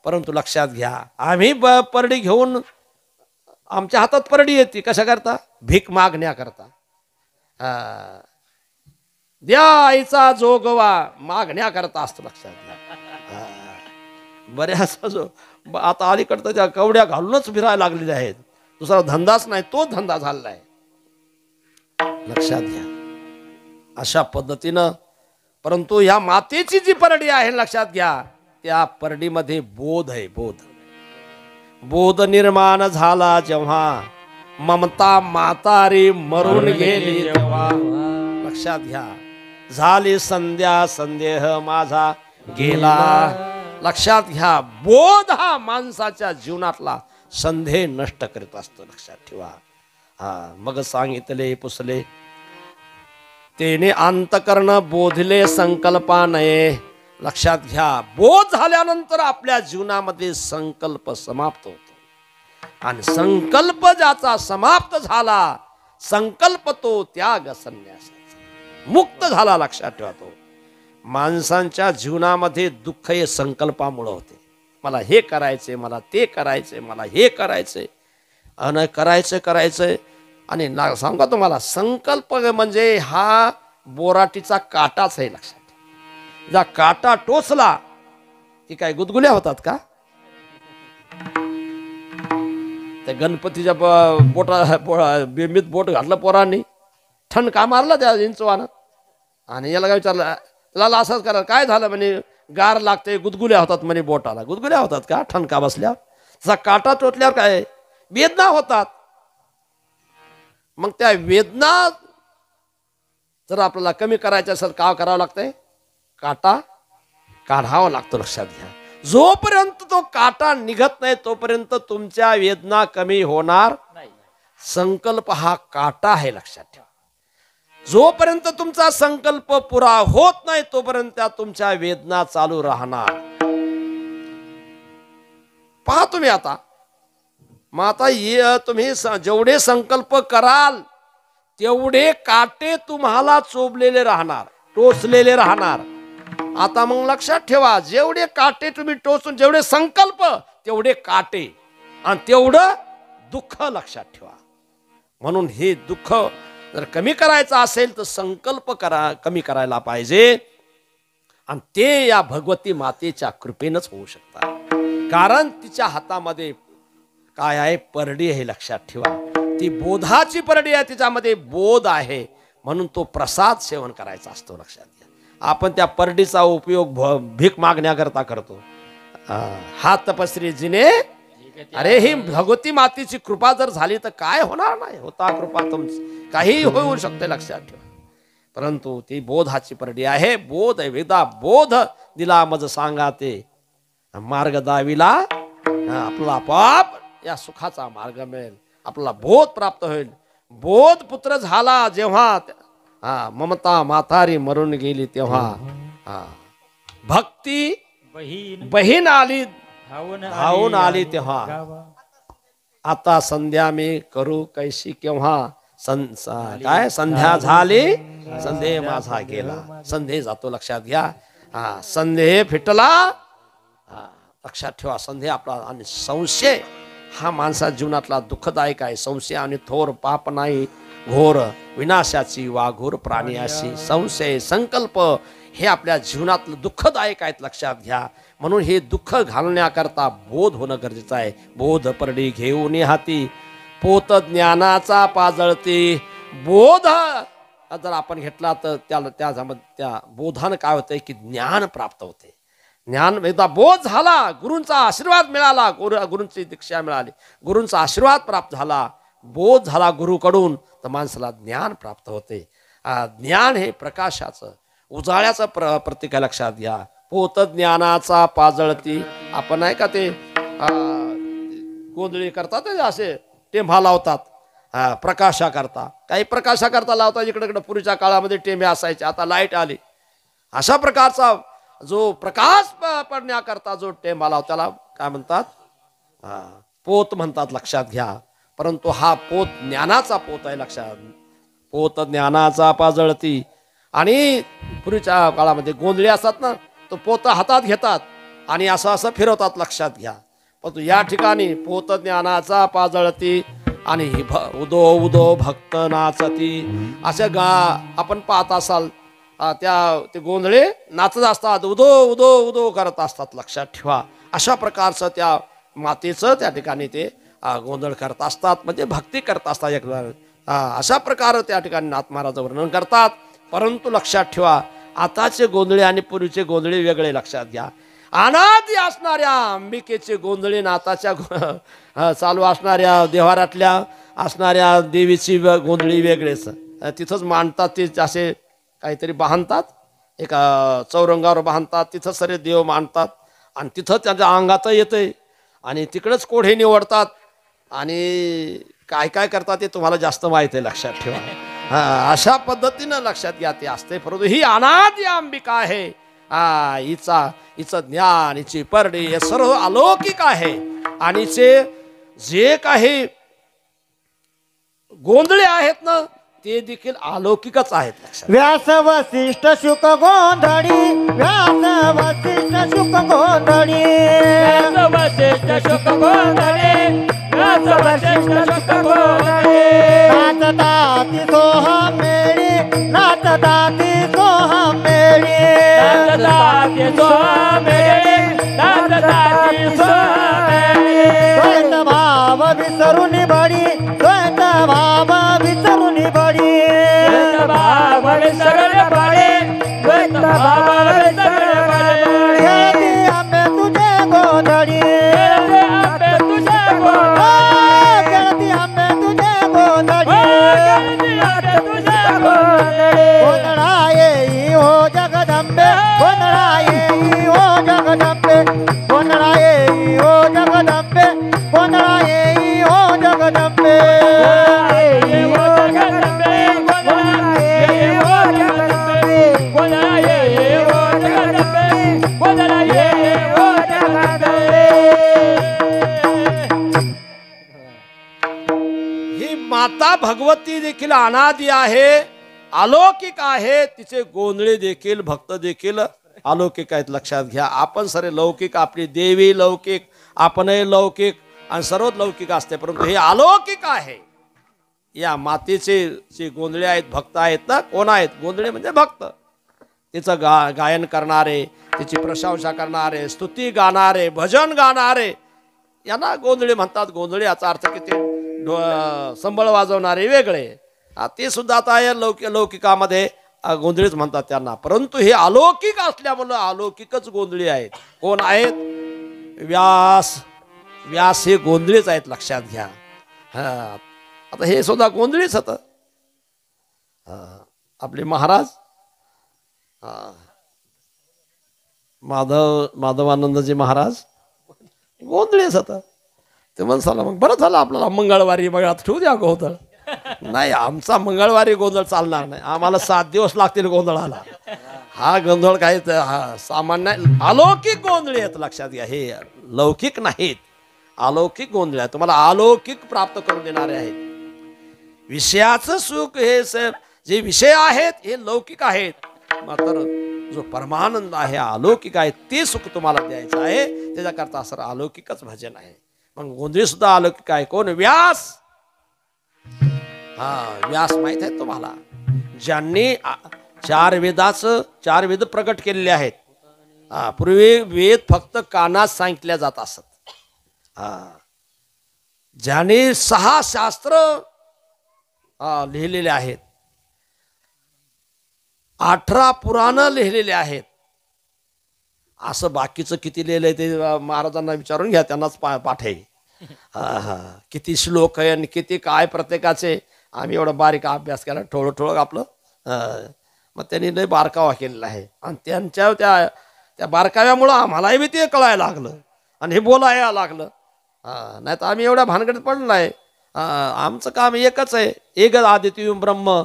परंतु लक्षात घ्या, आम्ही परडी घेऊन, आमच्या हातात परडी येते कशा करता? भीक मागण्याकरता. द्या आईचा जोगवा मागण्याकरता असतो. लक्षात घ्या. बऱ्याच आता अलीकडं त्या कवड्या घालूनच फिरायला लागलेल्या आहेत. दुसरा धंदाच नाही, तोच धंदा झालेला आहे. लक्षात घ्या. अशा पद्धतीनं, परंतु या मातेची जी परडी आहे, लक्षात घ्या, त्या परडीमध्ये बोध आहे. बोध निर्माण झाला जेव्हा, ममता म्हातारी मरून गेली तेव्हा. लक्षात घ्या. झाली संध्या संदेह माझा गेला. लक्षात घ्या. बोध हा माणसाच्या जीवनातला संदेह नष्ट करीत असतो. लक्षात ठेवा. मग सांगितले पुसले तेने अंतकरण बोधले संकल्पा नये. लक्षात घ्या. बोध झाल्यानंतर आपल्या जीवनामध्ये संकल्प समाप्त होतो आणि संकल्प ज्याचा समाप्त झाला, संकल्प तो त्याग संन्यासाचा मुक्त झाला. लक्षात ठेवा. तो माणसांच्या जीवनामध्ये दुःख हे संकल्पामुळे होते. मला हे करायचंय, मला ते करायचंय, मला हे करायचंय आणि करायचंय. आणि सांगा तुम्हाला, संकल्प म्हणजे हा बोराटीचा काटाच आहे. लक्षात ठेवा. जर काटा टोचला की काय गुदगुल्या होतात का? त्या गणपतीच्या बिंबीत बोट घातलं पोरांनी, ठणका मारला त्या इंचवानं, आणि याला काय विचारलं, त्याला असंच करा, काय झालं म्हणे, गार लागते, गुदगुल्या होतात म्हणे बोटाला. गुदगुल्या होतात का ठणका बसल्यावर? तसा काटा टोचल्यावर काय वेदना होतात. मग त्या वेदना जर आपल्याला कमी करायच्या असेल, काय करावं लागतंय? काटा काढावा लागतो. लक्षात घ्या. जोपर्यंत तो काटा निघत नाही तोपर्यंत तुमच्या वेदना कमी होणार नाही. संकल्प हा काटा आहे. लक्षात ठेवा. जोपर्यंत तुमचा संकल्प पुरा होत नाही तोपर्यंत त्या तुमच्या वेदना चालू राहणार. पहा तुम्ही आता, मग आता तुम्ही जेवढे संकल्प कराल तेवढे काटे तुम्हाला चोबलेले राहणार, टोचलेले राहणार. आता मग लक्षात ठेवा, जेवढे काटे तुम्ही टोचून, जेवढे संकल्प तेवढे काटे आणि तेवढं दुःख. लक्षात ठेवा. म्हणून हे दुःख जर कमी करायचं असेल तर संकल्प कमी करायला पाहिजे, आणि ते या भगवती मातेच्या कृपेनंच होऊ शकतात. कारण तिच्या हातामध्ये काय आहे? परडी आहे. लक्षात ठेवा, ती बोधाची परडी आहे, तिच्यामध्ये बोध आहे, म्हणून तो प्रसाद सेवन करायचा असतो. लक्षात घ्या. आपण त्या परडीचा उपयोग भीक मागण्याकरता करतो. हा तपस्वी जिने, अरे ही भगवती मातेची कृपा जर झाली तर काय होणार नाही? होता कृपा तुमची, काही होऊ शकते. लक्षात ठेवा. परंतु ती बोधाची परडी आहे. बोध आहे. वेदा बोध दिला मज सांगा ते मार्ग दाविला, आपला पाप या सुखाचा मार्ग मिळेल, आपला बोध प्राप्त होईल. बोध पुत्र झाला जेव्हा, ममता म्हातारी मरून गेली तेव्हा, भक्ती बहीण आली धावून आली तेव्हा, आता संध्या मी करू कैशी केव्हा, काय संध्या झाली संदेह माझा गेला. संदेह जातो. लक्षात घ्या. संदेह फिटला. लक्षात ठेवा, संदेह आपला. आणि संशय हा माणसा जीवनातला दुःखदायक आहे. संशय आणि थोर पाप नाही घोर, विनाशाची वाघोर प्राणी अशी. संशय संकल्प हे आपल्या जीवनातलं दुःखदायक आहेत. लक्षात घ्या. म्हणून हे दुःख घालण्याकरता बोध होणं गरजेचं आहे. बोध परडी घेऊन हाती, पोत ज्ञानाचा पाजळती. बोध जर आपण घेतला तर त्या बोधानं काय होतंय की ज्ञान प्राप्त होते. ज्ञान एकदा बोध झाला, गुरूंचा आशीर्वाद मिळाला, गुरूंची दीक्षा मिळाली, गुरूंचा आशीर्वाद प्राप्त झाला, बोध झाला गुरुकडून, तर माणसाला ज्ञान प्राप्त होते. ज्ञान हे प्रकाशाचं उजाळ्याचं प्रतीक आहे. लक्षात घ्या. पोत ज्ञानाचा पाजळती. आपण नाही का ते गोंधळी करतात असे टेंभा लावतात प्रकाशा करता. काही प्रकाशा करता लावतात. इकडे पूर्वीच्या काळामध्ये टेंबे असायचे, आता लाईट आली. अशा प्रकारचा जो प्रकाश पडण्याकरता जो टेंबा लावतो त्याला काय म्हणतात? पोत म्हणतात. लक्षात घ्या. परंतु हा पोत ज्ञानाचा पोत आहे. लक्षात. पोत ज्ञानाचा पाजळती. आणि पूर्वीच्या काळामध्ये गोंधळी असतात ना, तो पोत हातात घेतात आणि असं फिरवतात. लक्षात घ्या. परंतु या ठिकाणी पोत ज्ञानाचा पाजळती आणि उदो उदो भक्त नाचती. अशा आपण पाहत असाल ते गोंधळे नाचत असतात, उदो उदो उदो करत असतात. लक्षात ठेवा. अशा प्रकारचं त्या मातेचं त्या ठिकाणी ते गोंधळ करत असतात, म्हणजे भक्ती करत असतात. अशा प्रकारे त्या ठिकाणी नाथ महाराज वर्णन करतात. परंतु लक्षात ठेवा, आताचे गोंधळे आणि पूर्वीचे गोंधळे वेगळे. लक्षात घ्या. अनादी असणाऱ्या अंबिकेचे गोंधळे, नाताच्या चालू असणाऱ्या देवारातल्या असणाऱ्या देवीची गोंधळी वेगळेच. तिथंच मांडतात. ते असे काहीतरी बांधतात, एका चौरंगावर बांधतात, तिथं सरे देव मांडतात आणि तिथं त्यांच्या अंगात येतंय आणि तिकडेच कोढे निवडतात आणि काय काय करतात ते तुम्हाला जास्त माहित आहे. लक्षात ठेवा. अशा पद्धतीनं लक्षात घ्या ते असते. परंतु ही अनादी अंबिका आहे. हिचं ज्ञान, हिची परडी हे सर्व अलौकिक आहे. आणि जे काही गोंधळे आहेत ना, ते देखील अलौकिकच आहेत. व्यास वसिष्ठ शुक गोंधळी, व्यास वसिष्ठ शुक गोंधळी, व्यास वसिष्ठ शुक गोंधळी, व्यास वसिष्ठ शुक गोंधळी. नाचताती सोहम मेळी, नाचताती सोहम मेळी, नाचताती सोहम मेळी, नाचताती सोहम मेळी. द्वैत भाव विसरून बडी, द्वैत भाव विसरून बडी, द्वैत भाव विसरून बडी, द्वैत भाव विसरून बडी. खेळती आंबे तुझे गोंधळी, खेळते आंबे तुझे गोंधळी, खेळती आंबे तुझे गोंधळी, खेळते आंबे तुझे गोंधळी. गोंधळा येई हो जगदंबे, गोंधळा येई हो जगदंबे, गोंधळा येई हो जगदंबे, गोंधळा येई हो जगदंबे. ही माता भगवती देखील अनादी आहे, अलौकिक आहे. तिचे गोंधळे देखील भक्त देखील अलौकिक आहेत. लक्षात घ्या. आपण सारे लौकिक, आपली देवी लौकिक, आपणही लौकिक आणि सर्वच लौकिक असते, परंतु हे अलौकिक आहे. या मातेचे जे गोंधळे आहेत, भक्त आहेत ना. कोण आहेत? गोंधळे म्हणजे भक्त. तिचं गायन करणारे, तिची प्रशंसा करणारे, स्तुती गाणारे, भजन गाणारे यांना गोंधळी म्हणतात. गोंधळी याचा अर्थ की ते संबळ वाजवणारे वेगळे, ते सुद्धा आता या लौकिकामध्ये गोंधळीच म्हणतात त्यांना. परंतु हे अलौकिक असल्यामुळं अलौकिकच गोंधळी आहेत. कोण आहेत? व्यास. व्यास हे गोंधळीच आहेत, लक्षात घ्या. आता हे सुद्धा गोंधळीच होतं. आपले महाराज माधवानंदजी महाराज गोंधळीच होतं. ते म्हणसाला मग बरं झालं आपल्याला मंगळवारी बघा ठेवू द्या गोंधळ. नाही, आमचा मंगळवारी गोंधळ चालणार नाही, आम्हाला 7 दिवस लागतील गोंधळाला. हा गोंधळ काही सामान्य अलौकिक गोंधळी आहेत, लक्षात घ्या. हे लौकिक नाहीत, अलौकिक गोंधळ आहे. तुम्हाला अलौकिक प्राप्त करून देणारे आहेत. विषयाचं सुख हे जे विषय आहेत हे लौकिक आहेत, मात्र जो परमानंद आहे अलौकिक आहे, ते सुख तुम्हाला द्यायचं आहे. त्याच्याकरता सर अलौकिकच भजन आहे. मग गोंधळी सुद्धा अलौकिक आहे. कोण? व्यास. व्यास माहित आहे तुम्हाला, ज्यांनी 4 वेद प्रकट केलेले आहेत. पूर्वी वेद फक्त कानात सांगितल्या जात असत. ज्याने 6 शास्त्र लिहिलेले आहेत, 18 पुराण लिहिलेले आहेत. असं बाकीचं किती लिहिलंय ते महाराजांना विचारून घ्या, त्यांनाच पाठ आहे. किती श्लोक आहे आणि किती काय प्रत्येकाचे. आम्ही एवढा बारीक अभ्यास केला, ठोळं आपलं. मग त्यांनी लय बारकावा केलेला आहे. आणि त्यांच्या त्या बारकाव्यामुळं आम्हालाही बी ते कळायला लागलं आणि हे बोलायला लागलं. नाही तर आम्ही एवढ्या भानगडीत पडलो नाही. आमचं काम एकच आहे, एक आदित्यम ब्रह्म,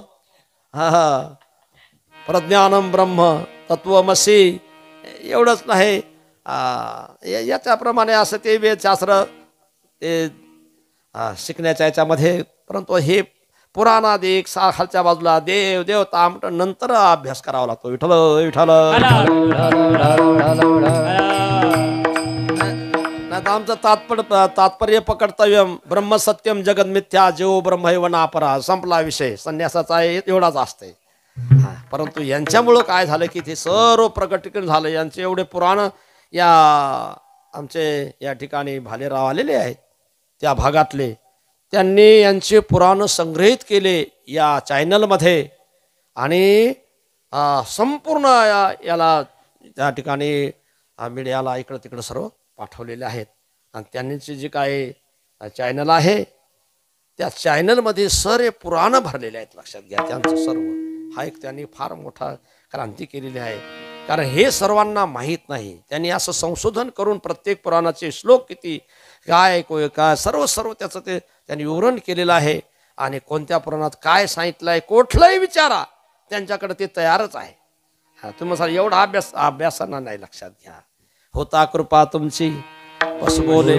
प्रज्ञानम ब्रह्म, तत्वमसी, एवढंच नाही. याच्याप्रमाणे असं ते वेदशास्त्र ते शिकण्याच्या याच्यामध्ये. परंतु हे पुराणादिक खालच्या बाजूला देव देवता नंतर अभ्यास करावा लागतो. विठ्ठल विठ्ठल. नाही तर आमचं तात्पर्य पकडतव्य ब्रह्म सत्यम जगत मिथ्या जीव ब्रह्मैव नापरा, संपला विषय. संन्यासाचा एवढाच असते. परंतु यांच्यामुळं काय झालं की ते सर्व प्रकटीकरण झालं. यांचे एवढे पुराण या आमचे या ठिकाणी भालेराव आलेले आहेत, त्या भागातले. त्यांनी यांचे पुराण संग्रहित केले या चॅनलमध्ये आणि संपूर्ण याला त्या ठिकाणी मीडियाला इकडं तिकडं सर्व पाठवलेले आहेत. आणि त्यांची जी काय चॅनल आहे त्या चॅनलमध्ये सर्व पुराण भरलेले आहेत, लक्षात घ्या. त्यांचं सर्व हा एक त्यांनी फार मोठा क्रांती केलेली आहे. कारण हे सर्वांना माहीत नाही. त्यांनी असं संशोधन करून प्रत्येक पुराणाचे श्लोक किती काय काय सर्व त्याचं ते त्यांनी विवरण केलेलं आहे. आणि कोणत्या पुराणात काय सांगितलं आहे कुठलंही विचारा, त्यांच्याकडे ते तयारच आहे. तुम्ही सांगा एवढा अभ्यासांना नाही, लक्षात घ्या. होता कृपा तुमची वसुबोले,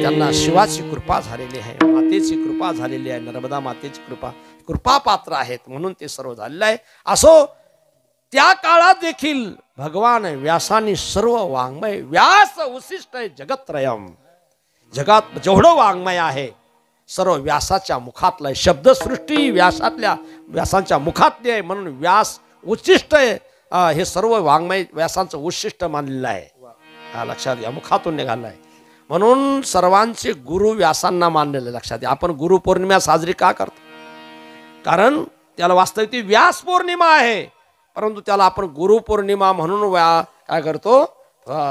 त्यांना शिवाची कृपा झालेली आहे, मातेची कृपा झालेली आहे, नर्मदा मातेची कृपा पात्र आहेत म्हणून ते सर्व झालेलं आहे. असो त्या काळात देखील भगवान व्यासांनी सर्व वाङ्मय, व्यास उशिष्ट जगत्रयम, जगात जेवढं वाङ्मय आहे सर्व व्यासाच्या मुखातलं आहे. शब्दसृष्टी व्यासांच्या मुखातली आहे म्हणून व्यास उच्छिष्ट आहे. हे सर्व वाङ्मय व्यासांचं उच्छिष्ट मानलेलं आहे. लक्षात घ्या, मुखातून निघालं आहे म्हणून सर्वांचे गुरु व्यासांना मानलेलं. लक्षात घ्या. आपण गुरुपौर्णिमा साजरी का करतो? कारण त्याला वास्तविक ती व्यास पौर्णिमा आहे, परंतु त्याला आपण गुरुपौर्णिमा म्हणून काय करतो,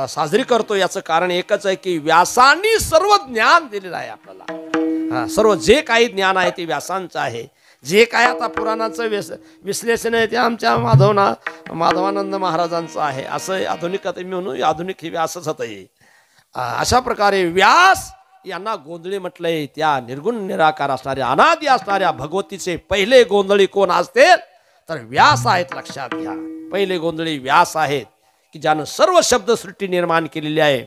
साजरी करतो. याचं कारण एकच आहे की व्यासांनी सर्व ज्ञान दिलेलं आहे आपल्याला. सर्व जे काही ज्ञान आहे ते व्यासांचं आहे. जे काय आता पुराणाचं विश्लेषण आहे ते आमच्या माधवानंद महाराजांचं आहे. असं आधुनिक म्हणून आधुनिक हे व्यासच होतं. अशा प्रकारे व्यास यांना गोंधळी म्हटलंय. त्या निर्गुण निराकार असणाऱ्या अनादी असणाऱ्या भगवतीचे पहिले गोंधळी कोण असतील तर व्यास आहेत. लक्षात घ्या, पहिले गोंधळी व्यास आहेत की ज्यानं सर्व शब्दसृष्टी निर्माण केलेली आहे.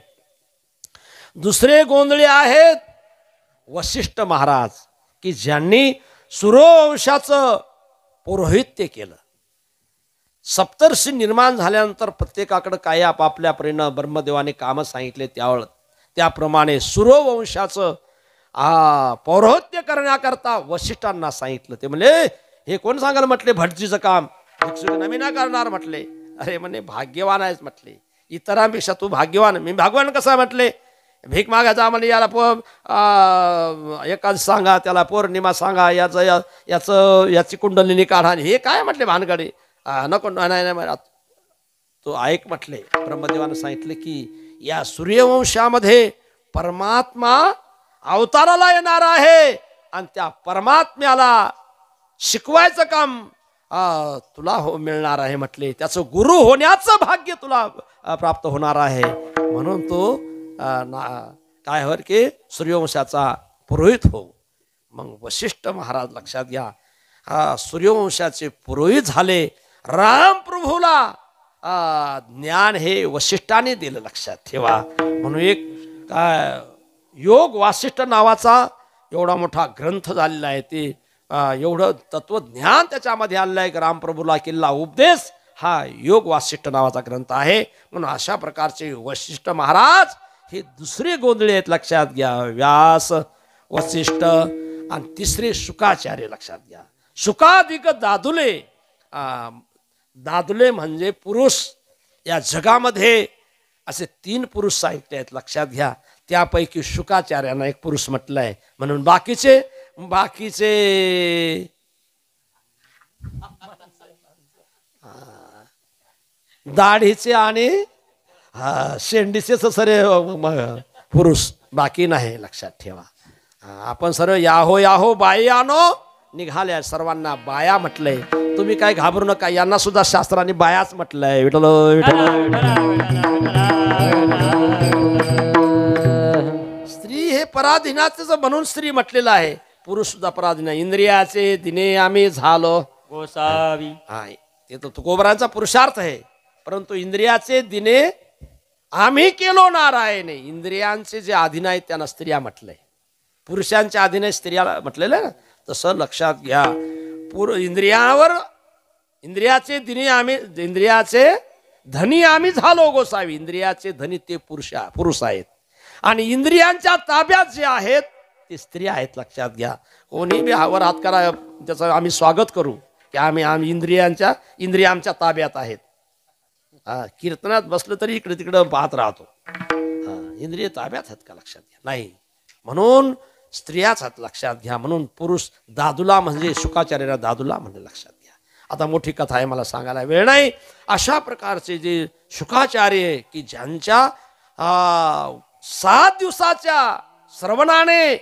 दुसरे गोंधळी आहेत वशिष्ठ महाराज की ज्यांनी सूर्यवंशाचं पौरोहित्य केलं. सप्तर्षी निर्माण झाल्यानंतर प्रत्येकाकडे काय आपापल्या परीनं ब्रह्मदेवाने कामं सांगितले त्याप्रमाणे सूर्यवंशाचं पौरोहित्य करण्याकरता वशिष्ठांना सांगितलं. ते म्हणले हे कोण सांगाल म्हटले भटजीचं काम भिक्षुक नमी ना करणार म्हटले. अरे म्हणे भाग्यवान आहेच म्हटले. इतरांपेक्षा तू भाग्यवान. मी भाग्यवान कसा म्हटले, भीक मागायचा आम्हाला याला एकाच सांगा, त्याला पौर्णिमा सांगा, याची कुंडलिनी काढा, हे काय म्हटले भानगडे. नको नाही तो ऐक म्हटले. ब्रह्मदेवानं सांगितले की या सूर्यवंशामध्ये परमात्मा अवताराला येणार आहे आणि त्या परमात्म्याला शिकवायचं काम तुला मिळणार आहे म्हटले. त्याचं गुरु होण्याचं भाग्य तुला प्राप्त होणार आहे. म्हणून तो काय हो की सूर्यवंशाचा पुरोहित हो. मग वशिष्ठ महाराज लक्षात घ्या, सूर्यवंशाचे पुरोहित झाले. राम प्रभूला ज्ञान हे वशिष्ठाने दिलं, लक्षात ठेवा. म्हणून एक काय योग वासिष्ठ नावाचा एवढा मोठा ग्रंथ झालेला आहे. ते एवढं तत्वज्ञान त्याच्यामध्ये आलेलं आहे. रामप्रभूला केलेला उपदेश हा योग वासिष्ठ नावाचा ग्रंथ आहे. म्हणून अशा प्रकारचे वशिष्ठ महाराज हे दुसरे गोंधळे आहेत, लक्षात घ्या. व्यास, वसिष्ठ आणि तिसरे शुकाचार्य, लक्षात घ्या. शुकाधिक दादुले. दादुले म्हणजे पुरुष. या जगामध्ये असे 3 पुरुष सांगितले आहेत, लक्षात घ्या. त्यापैकी शुकाचार्यांना एक पुरुष म्हटलं आहे. म्हणून बाकीचे दाढीचे आणि शेंडीचे सरे पुरुष, बाकी नाही, लक्षात ठेवा. आपण सर्व याहो बाई आणो निघाल्या. सर्वांना बाया म्हटलंय. तुम्ही काय घाबरू नका, यांना सुद्धा शास्त्राने बायाच म्हटलंय. विठ्ठल स्त्री हे पराधीनाच म्हणून स्त्री म्हटलेलं आहे. पुरुष सुद्धा पराधीन. इंद्रियाचे दिने आम्ही झालो गोसावी. हा, ते तर तुकोबरांचा पुरुषार्थ आहे. परंतु इंद्रियाचे दिने आम्ही केलो नारायणे. इंद्रियांचे जे अधीन आहेत त्यांना स्त्रिया म्हटलंय. पुरुषांच्या अधीन स्त्रियाला म्हटलेलं ना, तसं लक्षात घ्या. इंद्रियाचे दिने आम्ही, इंद्रियाचे धनी आम्ही झालो गोसावी. इंद्रियाचे धनी ते पुरुष आहेत आणि इंद्रियांच्या ताब्यात जे आहेत ते स्त्रिया आहेत, लक्षात घ्या. कोणी बी हावर हात करा, त्याचं आम्ही स्वागत करू की आम्ही इंद्रिया आमच्या ताब्यात आहेत. कीर्तनात बसलं तरी इकडे तिकडे पाहत राहतो. इंद्रिय ताब्यात आहेत का, लक्षात घ्या. नाही, म्हणून स्त्रियाच आहेत, लक्षात घ्या. म्हणून पुरुष दादूला म्हणजे शुकाचार्याला दादूला म्हणजे, लक्षात घ्या. आता मोठी कथा आहे, मला सांगायला वेळ नाही. अशा प्रकारचे जे शुकाचार्य की ज्यांच्या 7 दिवसाच्या श्रवणाने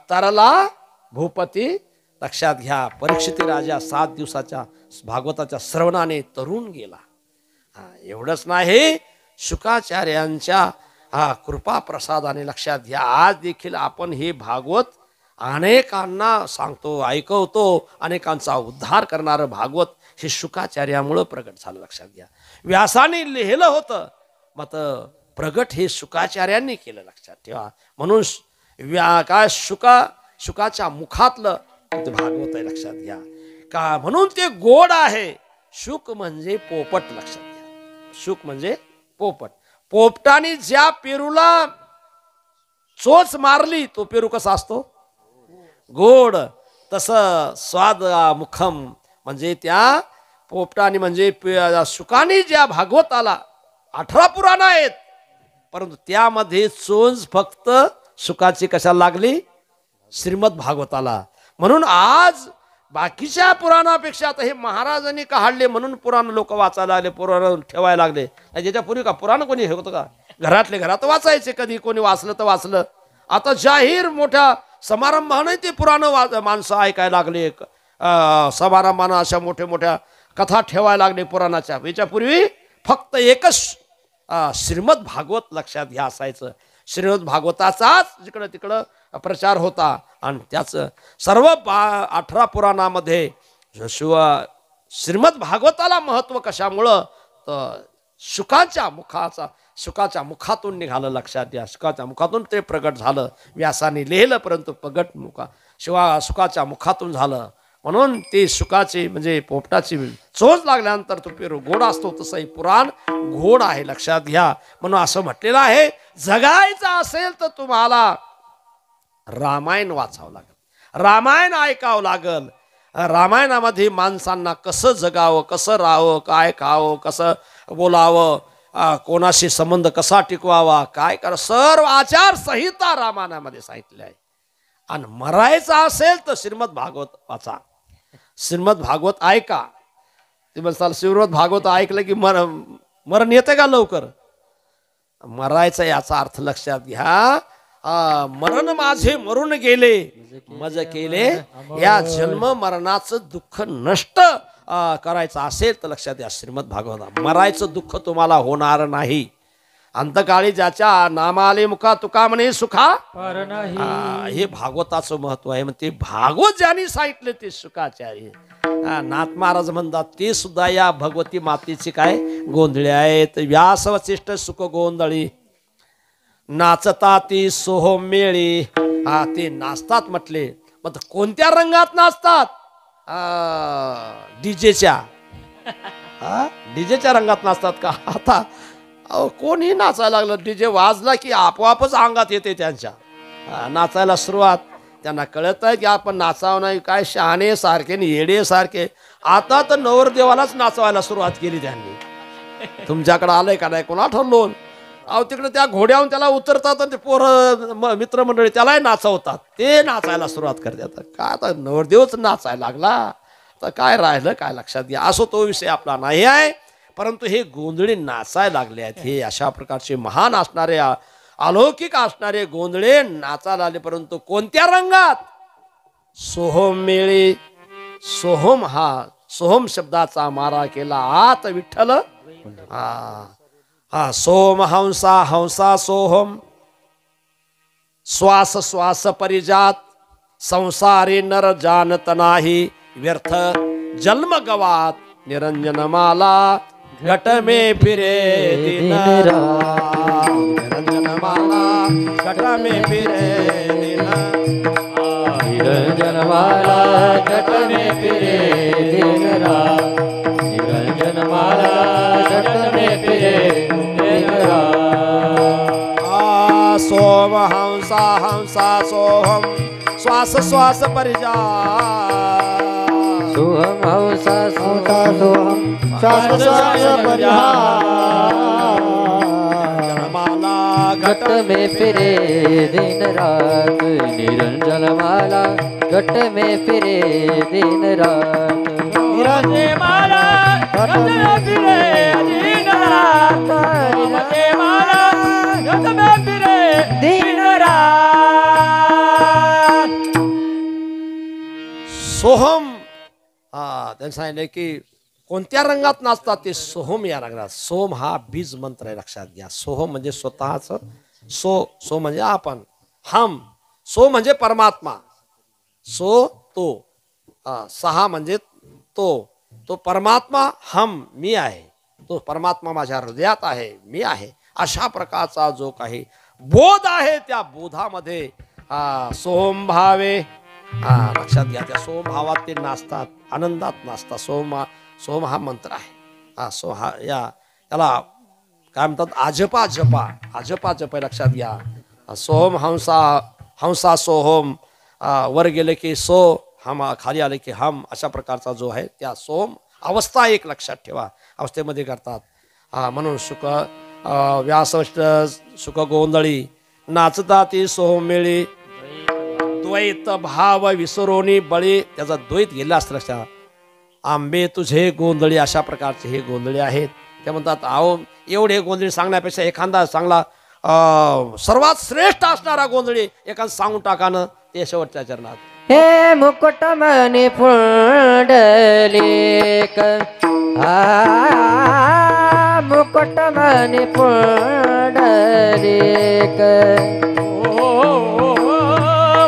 तरला भूपती, लक्षात घ्या. परीक्षित राजा 7 दिवसाच्या भागवताच्या श्रवणाने तरुण गेला. एवढंच नाही, शुकाचार्यांच्या कृपा प्रसादाने, लक्षात घ्या, आज देखील आपण हे भागवत अनेकांना सांगतो, ऐकवतो. अनेकांचा उद्धार करणारं भागवत हे शुकाचार्यामुळं प्रगट झालं, लक्षात घ्या. व्यासाने लिहिलं होतं, मग प्रगट हे शुकाचार्यांनी केलं, लक्षात ठेवा. म्हणून काय शुकाच्या मुखातलं ते भागवत आहे, लक्षात घ्या. का म्हणून ते गोड आहे. शुक म्हणजे पोपट, लक्षात घ्या. शुक म्हणजे पोपट. पोपटाने ज्या पेरूला चोच मारली तो पेरू कसा असतो, गोड. तसं स्वाद मुखम म्हणजे त्या पोपटाने म्हणजे शुकाने ज्या भागवताला 18 पुराण आहेत, परंतु त्यामध्ये चोच फक्त शुकाची कशाला लागली, श्रीमद भागवताला. म्हणून आज बाकीच्या पुराणापेक्षा आता हे महाराजांनी काढले म्हणून पुराण लोक वाचायला लागले, पुराण ठेवायला लागले. ज्याच्या पूर्वी का पुराण कोणी हे होतं का, घरातले घरात वाचायचे, कधी कोणी वाचलं तर वाचलं. आता जाहीर मोठ्या समारंभाने ते पुराण माणसं ऐकायला लागले. समारंभानं अशा मोठ्या मोठ्या कथा ठेवायला लागले पुराणाच्या. याच्यापूर्वी फक्त एकच श्रीमद भागवत, लक्षात घ्या, असायचं. श्रीमद भागवताचाच जिकडं तिकडं प्रचार होता आणि त्याचं सर्व 18 पुराणामध्ये श्रीमद भागवताला महत्व कशामुळं, तर शुकाच्या मुखातून निघालं, लक्षात घ्या. शुकाच्या मुखातून ते प्रगट झालं. व्यासाने लिहिलं परंतु प्रगट शुकाच्या मुखातून झालं. म्हणून ते शुकाचे म्हणजे पोपटाची चोच लागल्यानंतर तो पेरू गोड असतो, तसंही पुराण गोड आहे, लक्षात घ्या. म्हणून असं म्हटलेलं आहे, जगायचं असेल तर तुम्हाला रामायण वाचावं लागेल, रामायण ऐकावं लागेल. रामायणामध्ये माणसांना कसं जगावं, कसं राहावं, काय खावं, कसं बोलावं, कोणाशी संबंध कसा टिकवावा, काय करा, सर्व आचार संहिता रामायणामध्ये सांगितले आहे. आणि मरायचं असेल तर श्रीमद भागवत वाचा, श्रीमद भागवत ऐका. ते म्हणसाल श्रीमद भागवत ऐकलं की मरण येते का लवकर? मरायचं याचा अर्थ लक्षात घ्या. मरण माझे मरून गेले मज केले, या जन्म मरणाचं दुःख नष्ट करायचं असेल तर लक्षात घ्या श्रीमद भागवत. मरायचं दुःख तुम्हाला होणार नाही. अंतकाळी ज्याच्या नामाले मुखा तुका म्हणे सुखा पर नाही. हे भागवताचं महत्व आहे. मग ते भागवत ज्यांनी सांगितले ते सुखाचार्य नाथ महाराज म्हणतात ते सुद्धा या भगवती मातेची काय गोंधळी आहेत. व्यास वसिष्ठ सुख गोंधळी नाचता ती सोहम मेळी. ते नाचतात म्हटले. मग कोणत्या रंगात नाचतात? डीजेच्या रंगात नाचतात का? आता कोणी नाचायला लागलं, डीजे वाजला की आपोआपच अंगात येते त्यांच्या, नाचायला सुरुवात. त्यांना कळत आहे की आपण नाचावं नाही. काय शहाणे सारखे येडे सारखे. आता तर नवरदेवालाच नाचवायला सुरुवात केली त्यांनी. तुमच्याकडे आलंय का नाही कोणा ठरलो? तिकडे त्या घोड्यावरून त्याला उतरतात आणि ते पोरं मित्रमंडळी त्यालाही नाचवतात. ते नाचायला सुरुवात करतात. काय आता नवरदेवच नाचायला लागला तर काय राहिलं काय? लक्षात घ्या. असो तो विषय आपला नाही आहे. परंतु हे गोंधळी नाचायला लागले आहेत. हे अशा प्रकारचे महान असणारे अलौकिक असणारे गोंधळे नाचायला आले. परंतु कोणत्या रंगात? सोहम मेळे. सोहम सोहम शब्दाचा मारा केला आत विठ्ठल. सोम हंसा हंसा सोहम. श्वास श्वास परिजात संसारी नर जानत नाही. व्यर्थ जन्म गवात निरंजन माला घट में फिरे दिन रात. निरंजन माला घट में फिरे दिन. निरंजन माला घट में फिरे दिन रात. निरंजन माला घट में फिरे दिन रात. सोम हंसा हंसा सोहम श्वास श्वास परिजात. सोहम हंसा हंसा सोहम श्वास श्वास परिहार. माला घट में फिरे दिन रात. निरंजन माला घट में फिरे दिन रात. निरंजन माला घट में फिरे दिन रात. निरंजन माला घट में फिरे दिन रात. सोहम. त्यांनी सांगितलं की कोणत्या रंगात नाचतात ते सोहम या रंगात. सोम हा बीज मंत्र आहे लक्षात घ्या. सोहम म्हणजे स्वतःच. सो म्हणजे आपण. हम सो म्हणजे परमात्मा. सो तो. सहा म्हणजे तो परमात्मा. हम मी आहे. तो परमात्मा माझ्या हृदयात आहे, मी आहे. अशा प्रकारचा जो काही बोध आहे त्या बोधामध्ये सोहम भावे. लक्षात घ्या. त्या सोम भावात ते नाचतात, आनंदात नाचतात. सोम हा मंत्र आहे. याला काय म्हणतात? आजपा जप लक्षात घ्या. सोहम हंसा सोहम. वर गेले की सो हम, खाली आले की हम. अशा प्रकारचा जो आहे त्या सोम अवस्था एक लक्षात ठेवा. अवस्थेमध्ये करतात. म्हणून व्यासवष्ट सुख गोंधळी नाचता ती सोहम मेळी. द्वैत भाव विसरोनी बळी. त्याचा द्वैत गेला असतं लक्षात. आंबे तुझे गोंधळी. अशा प्रकारचे हे गोंधळी आहेत. ते म्हणतात अहो एवढे गोंधळी सांगण्यापेक्षा एखादा चांगला सर्वात श्रेष्ठ असणारा गोंधळी एखादा सांगून टाकानं. ते शेवटच्या चरणात. हे मुकुट मणी पुंडलिक. मुकुट मणी पुंडलिक.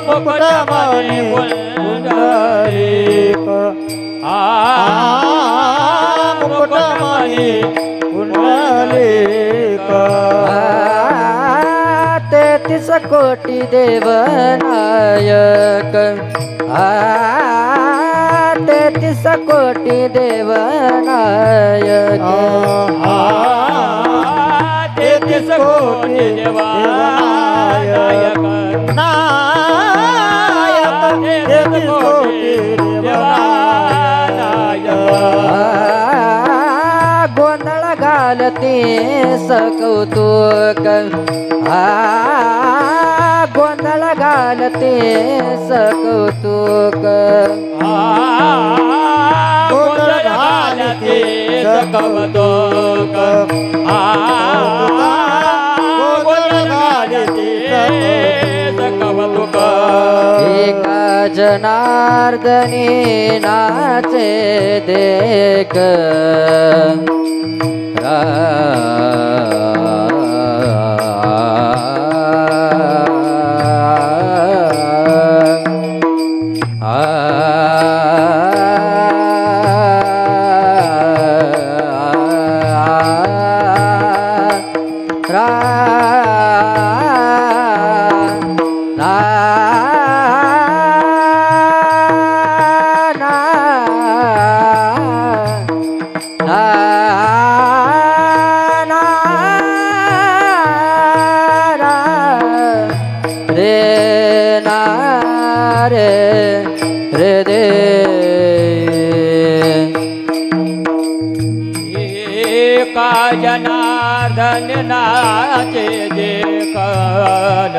मुकुट मणी पुंडलिक. मुकुट मणी पुंडलिक. 33 कोटी देवनायक. 33 कोटी देवनायक. 33 कोटी देवनायक. नायक 33 कोटी देवनायक. गोंधळ घाल घालते सकौतुक गोंधळ घालते सकौतुक गोंधळ घालते सकौतुक गोंधळ घालते सकौतुक एका जनार्दनी नाचे देख जनार्दन नाचे जे कन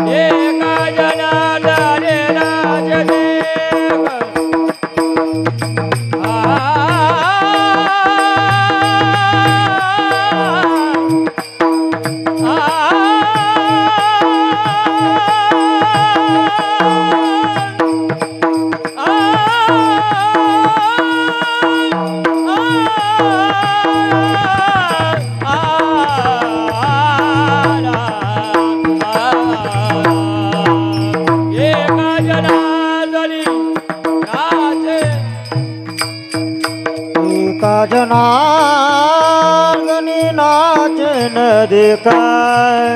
एका जनार्दन नाचे जे जनार्दनी नाचे न देखाय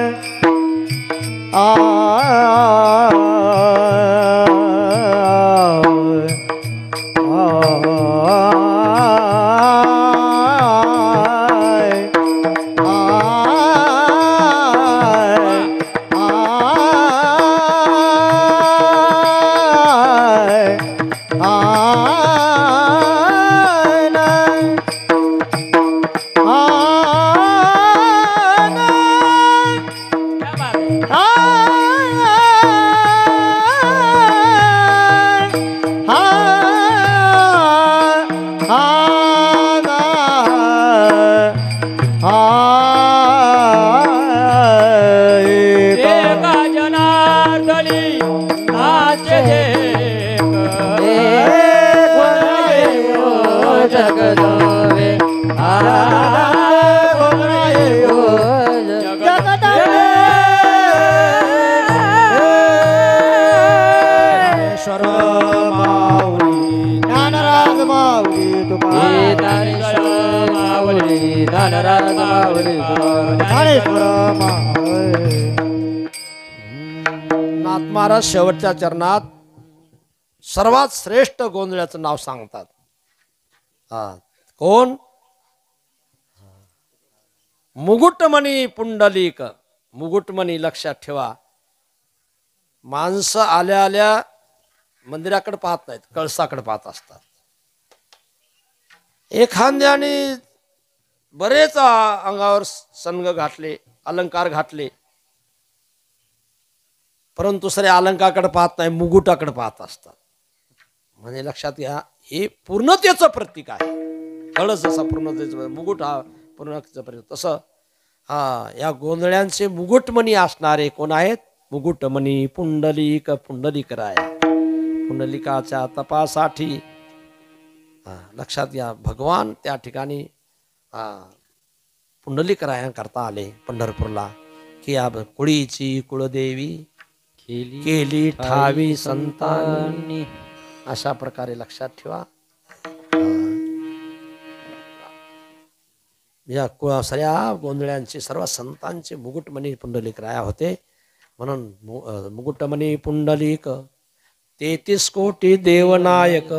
नाथ महाराज शेवटच्या चरणात सर्वात श्रेष्ठ गोंधळाचं नाव सांगतात. कोण? मुकुटमणी पुंडलिक. मुकुटमणी लक्षात ठेवा. माणसं आल्या आल्या मंदिराकडे पाहत नाहीत, कळसाकडे पाहत असतात. एखाद्याने बरेच अंगावर सनग घातले, अलंकार घातले, परंतु दुसरे अलंकाराकडे पाहत नाही, मुकुटाकडे पाहत असतात. म्हणजे लक्षात घ्या, हे पूर्णतेचं प्रतीक आहे. कळस जसा पूर्णतेचं, मुकुट हा पूर्णतेचं प्रतीक, तसं या गोंधळ्यांचे मुकुटमणी असणारे कोण आहेत? मुकुटमणी पुंडलिक. पुंडलिक राय. पुंडलिकाच्या तपासाठी लक्षात घ्या, भगवान त्या ठिकाणी पुंडलिक रायांकरता आले पंढरपूरला, की या कुळीची कुळदेवी केली ठावी संतांनी. अशा प्रकारे लक्षात ठेवा. या सगळ्या गोंधळ्यांचे सर्व संतांचे मुकुटमणी पुंडलिक राया होते. म्हणून मुकुटमणी पुंडलिक 33 कोटी देवनायक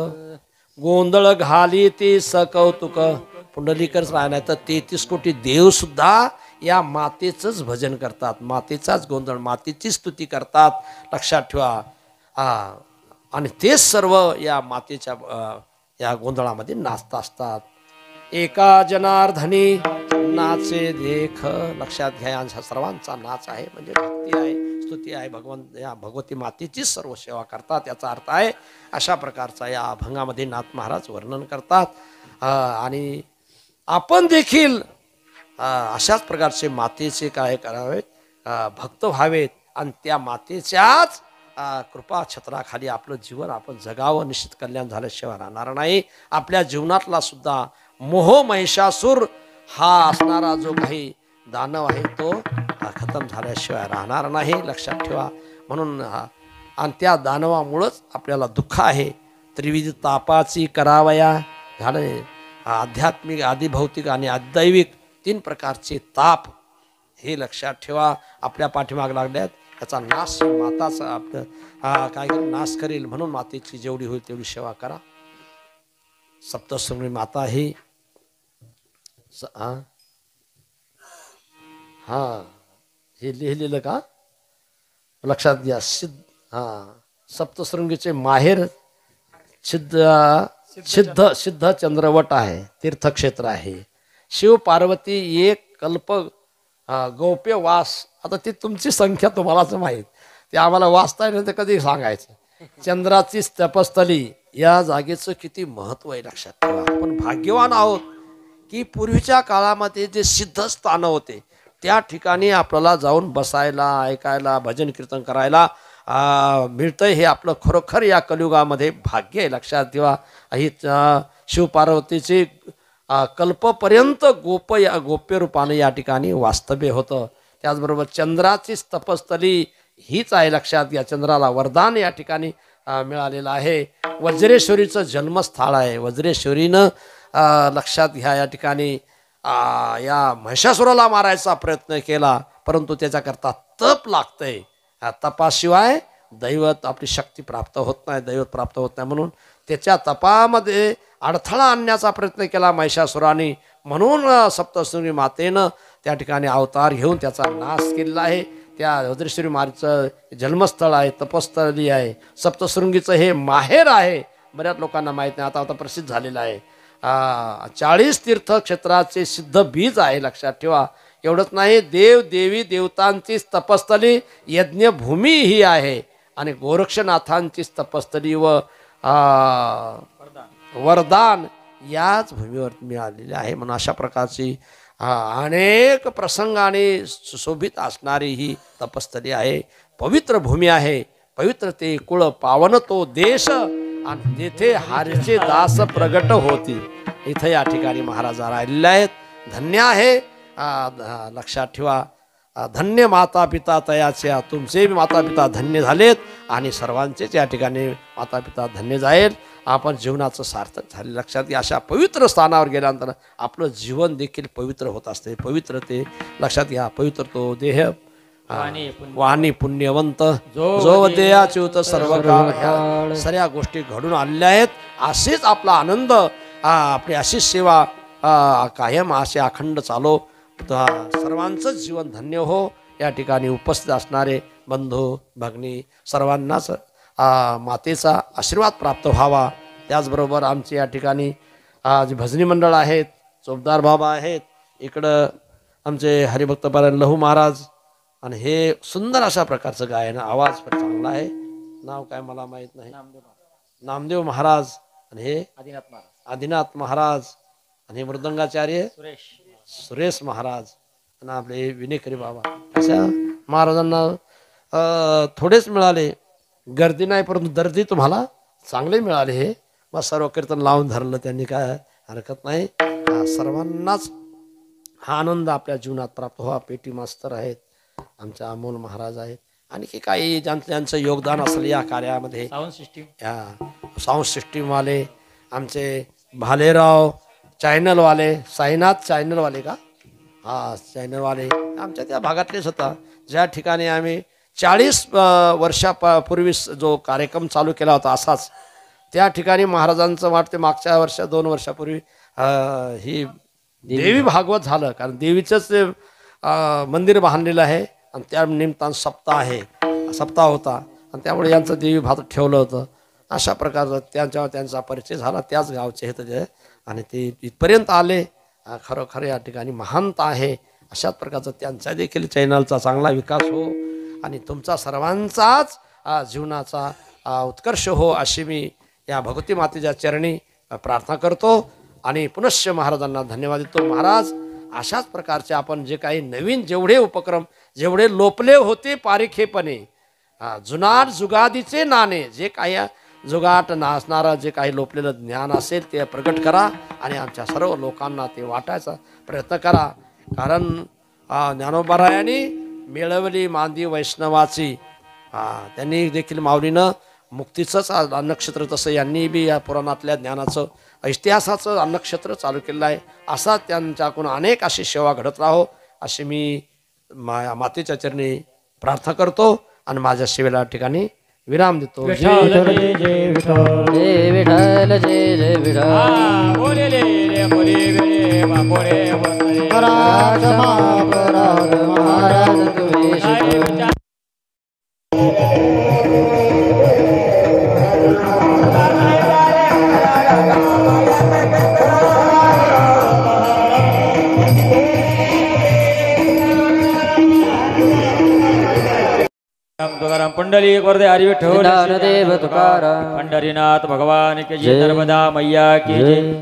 गोंधळ घाली ती सकौतुक. पुंडलिकच राहणार तर 33 कोटी देव सुद्धा या मातेचंच भजन करतात, मातेचाच गोंधळ, मातेची स्तुती करतात. लक्षात ठेवा. आणि तेच सर्व या मातेच्या या गोंधळामध्ये नाचत असतात. एका जनार्दनी नाचे देख. लक्षात घ्या, यांचा सर्वांचा नाच आहे, म्हणजे भक्ती आहे, स्तुती आहे. या भगवती मातेची सर्व सेवा करतात. याचा अर्थ आहे अशा प्रकारचा या अभंगामध्ये नाथ महाराज वर्णन करतात. आणि आपण देखील अशाच प्रकारचे मातेचे काय करावेत, भक्त व्हावेत आणि त्या मातेच्याच कृपा छत्राखाली आपलं जीवन आपण जगावं. निश्चित कल्याण झाल्याशिवाय राहणार नाही. आपल्या जीवनातला सुद्धा मोह महिषासूर हा असणारा जो काही दानव आहे तो खतम झाल्याशिवाय राहणार नाही. लक्षात ठेवा. म्हणून आणि त्या दानवामुळंच आपल्याला दुःख आहे. त्रिविध तापाची करावया झाले. आध्यात्मिक, आदिभौतिक आणि आदैविक 3 प्रकारचे ताप हे लक्षात ठेवा आपल्या पाठीमाग लागल्यात. त्याचा नाश माताचा आपलं काय करेल, नाश करेल. म्हणून मातेची जेवढी होईल तेवढी सेवा करा. सप्तशृंगी माता ही हे लिहिलेलं का लक्षात घ्या. सप्तशृंगीचे माहेर सिद्ध चंद्रवट आहे, तीर्थक्षेत्र आहे. शिव पार्वती एक कल्प गौप्य वास. आता ती तुमची संख्या तुम्हालाच माहीत, ते आम्हाला वाचता येईल तर कधी सांगायचं. चंद्राची तपस्थली या जागेचं किती महत्व आहे लक्षात ठेवा. आपण भाग्यवान आहोत की पूर्वीच्या काळामध्ये जे सिद्ध स्थानं होते त्या ठिकाणी आपल्याला जाऊन बसायला, ऐकायला, भजन कीर्तन करायला मिळतंय. हे आपलं खरोखर या कलियुगामध्ये भाग्य आहे. लक्षात ठेवा. ही शिवपार्वतीची कल्पपर्यंत गोप्य रूपाने या ठिकाणी वास्तव्य होतं. त्याचबरोबर चंद्राची तपस्थली हीच आहे. लक्षात घ्या. चंद्राला वरदान या ठिकाणी मिळालेलं आहे. वज्रेश्वरीचं जन्मस्थळ आहे. वज्रेश्वरीनं लक्षात घ्या या ठिकाणी या महिषासुराला मारायचा प्रयत्न केला, परंतु त्याच्याकरता तप लागतंय. तपाशिवाय दैवत आपली शक्ती प्राप्त होत नाही, दैवत प्राप्त होत नाही. म्हणून त्याच्या तपामध्ये अडथळा आणण्याचा प्रयत्न केला महिषासुराने. म्हणून सप्तशृंगी मातेनं त्या ठिकाणी अवतार घेऊन त्याचा नाश केलेला आहे. त्या वज्रेश्वरी मातेचं जन्मस्थळ आहे, तपस्थळी आहे. सप्तशृंगीचं हे माहेर आहे. बऱ्याच लोकांना माहीत नाही, आता प्रसिद्ध झालेलं आहे. 40 तीर्थक्षेत्राचे सिद्ध बीज आहे. लक्षात ठेवा. एवढंच नाही, देव देवी देवतांची तपस्थली यज्ञभूमी ही आहे. आणि गोरक्षनाथांची तपस्थली व वरदान याच भूमीवर मिळालेली आहे. म्हणून अशा प्रकारची अनेक प्रसंगाने सुशोभित असणारी ही तपस्थली आहे. पवित्र भूमी आहे. पवित्र ते कुळ, पावन तो देश, आणि तेथे हरीचे दास प्रगट होती. इथं या ठिकाणी महाराज राहिलेले आहेत. धन्य आहे. लक्षात ठेवा. धन्य माता पिता तयाच्या. तुमचे माता पिता धन्य झालेत आणि सर्वांचेच या ठिकाणी माता पिता धन्य जाईल. आपण जीवनाचं सार्थक झाले. लक्षात घ्या. अशा पवित्र स्थानावर गेल्यानंतर आपलं जीवन देखील पवित्र होत असते. पवित्र ते लक्षात घ्या. पवित्र तो देह वाणी पुण्यवंत जो देयाच्युत सर्व काळ. सर्व गोष्टी घडून आलेल्या आहेत. असेच आपला आनंद, आपली अशीच सेवा कायम असे अखंड चालो. सर्वांचंच जीवन धन्य हो. या ठिकाणी उपस्थित असणारे बंधू भगिनी सर्वांनाच मातेचा आशीर्वाद प्राप्त व्हावा. त्याचबरोबर आमचे या ठिकाणी जे भजनी मंडळ आहेत, चोपदार बाबा आहेत, इकडं आमचे हरिभक्तपरायण लहू महाराज, आणि हे सुंदर अशा प्रकारचं गायन, आवाज पण चांगला आहे. नाव काय मला माहीत नाही. नामदेव महाराज, आणि हे आदिनाथ महाराज, आणि हे मृदंगाचार्य सुरेश महाराज, आणि आपले विनेकरी बाबा. अशा महाराजांना थोडेच मिळाले, गर्दी नाही, परंतु दर्दी तुम्हाला चांगले मिळाले. हे मग सर्व कीर्तन लावून धरलं त्यांनी, काय हरकत नाही. सर्वांनाच हा आनंद आपल्या जीवनात प्राप्त व्हावा. पेटी मास्तर आहेत, आमच्या अमोल महाराज आहेत, आणखी काही ज्यांचं योगदान असेल या कार्यामध्ये. साऊंड सिस्टीमवाले आमचे भालेराव, चॅनलवाले, साईनाथ चॅनलवाले का, चॅनलवाले आमच्या त्या भागातलेच होता. ज्या ठिकाणी आम्ही 40 वर्षापूर्वी जो कार्यक्रम चालू केला होता असाच, त्या ठिकाणी महाराजांचं वाटते मागच्या 2 वर्षापूर्वी ही देवी भागवत झालं. कारण देवीचंच मंदिर बांधलेलं आहे आणि त्या निमित्तानं सप्ताह होता आणि त्यामुळे यांचं देवी भात ठेवलं होतं. अशा प्रकारचं त्यांचा परिचय झाला. त्याच गावचे हे ते आणि ते इथपर्यंत आले. खरोखर या ठिकाणी महानता आहे. अशाच प्रकारचं त्यांचा देखील चॅनलचा चांगला विकास हो आणि तुमचा सर्वांचाच जीवनाचा उत्कर्ष हो अशी मी या भगवती मातेच्या चरणी प्रार्थना करतो आणि पुनश्च महाराजांना धन्यवाद देतो. महाराज अशाच प्रकारचे आपण जे काही नवीन जेवढे उपक्रम जेवढे लोपले होते पारिखेपणे जुनाट जुगादीचे नाणे जे काही जुगाट नाचणारं जे काही लोपलेलं ज्ञान असेल ते प्रगट करा आणि आमच्या सर्व लोकांना ते वाटायचा प्रयत्न करा. कारण ज्ञानोबारायांनी मिळवली मांदी वैष्णवाची त्यांनी देखील माऊलीनं मुक्तीचंच अन्नक्षेत्र तसं यांनी बी या पुराणातल्या ज्ञानाचं इतिहासाचं अन्नक्षेत्र चालू केलेलं आहे. असा त्यांच्याकडून अनेक अशी सेवा घडत राहो अशी मी मातेच्या चरणी प्रार्थना करतो आणि माझ्या सेवेला ठिकाणी विराम देतो. जय विठ्ठल जय जय पराग महाराज विठ्ठल. तुकाराम पंढरी वर्धे हरी विठ्ठल ज्ञानदेव तुकाराम पंढरीनाथ भगवान की जय. नर्मदा मैया की जय.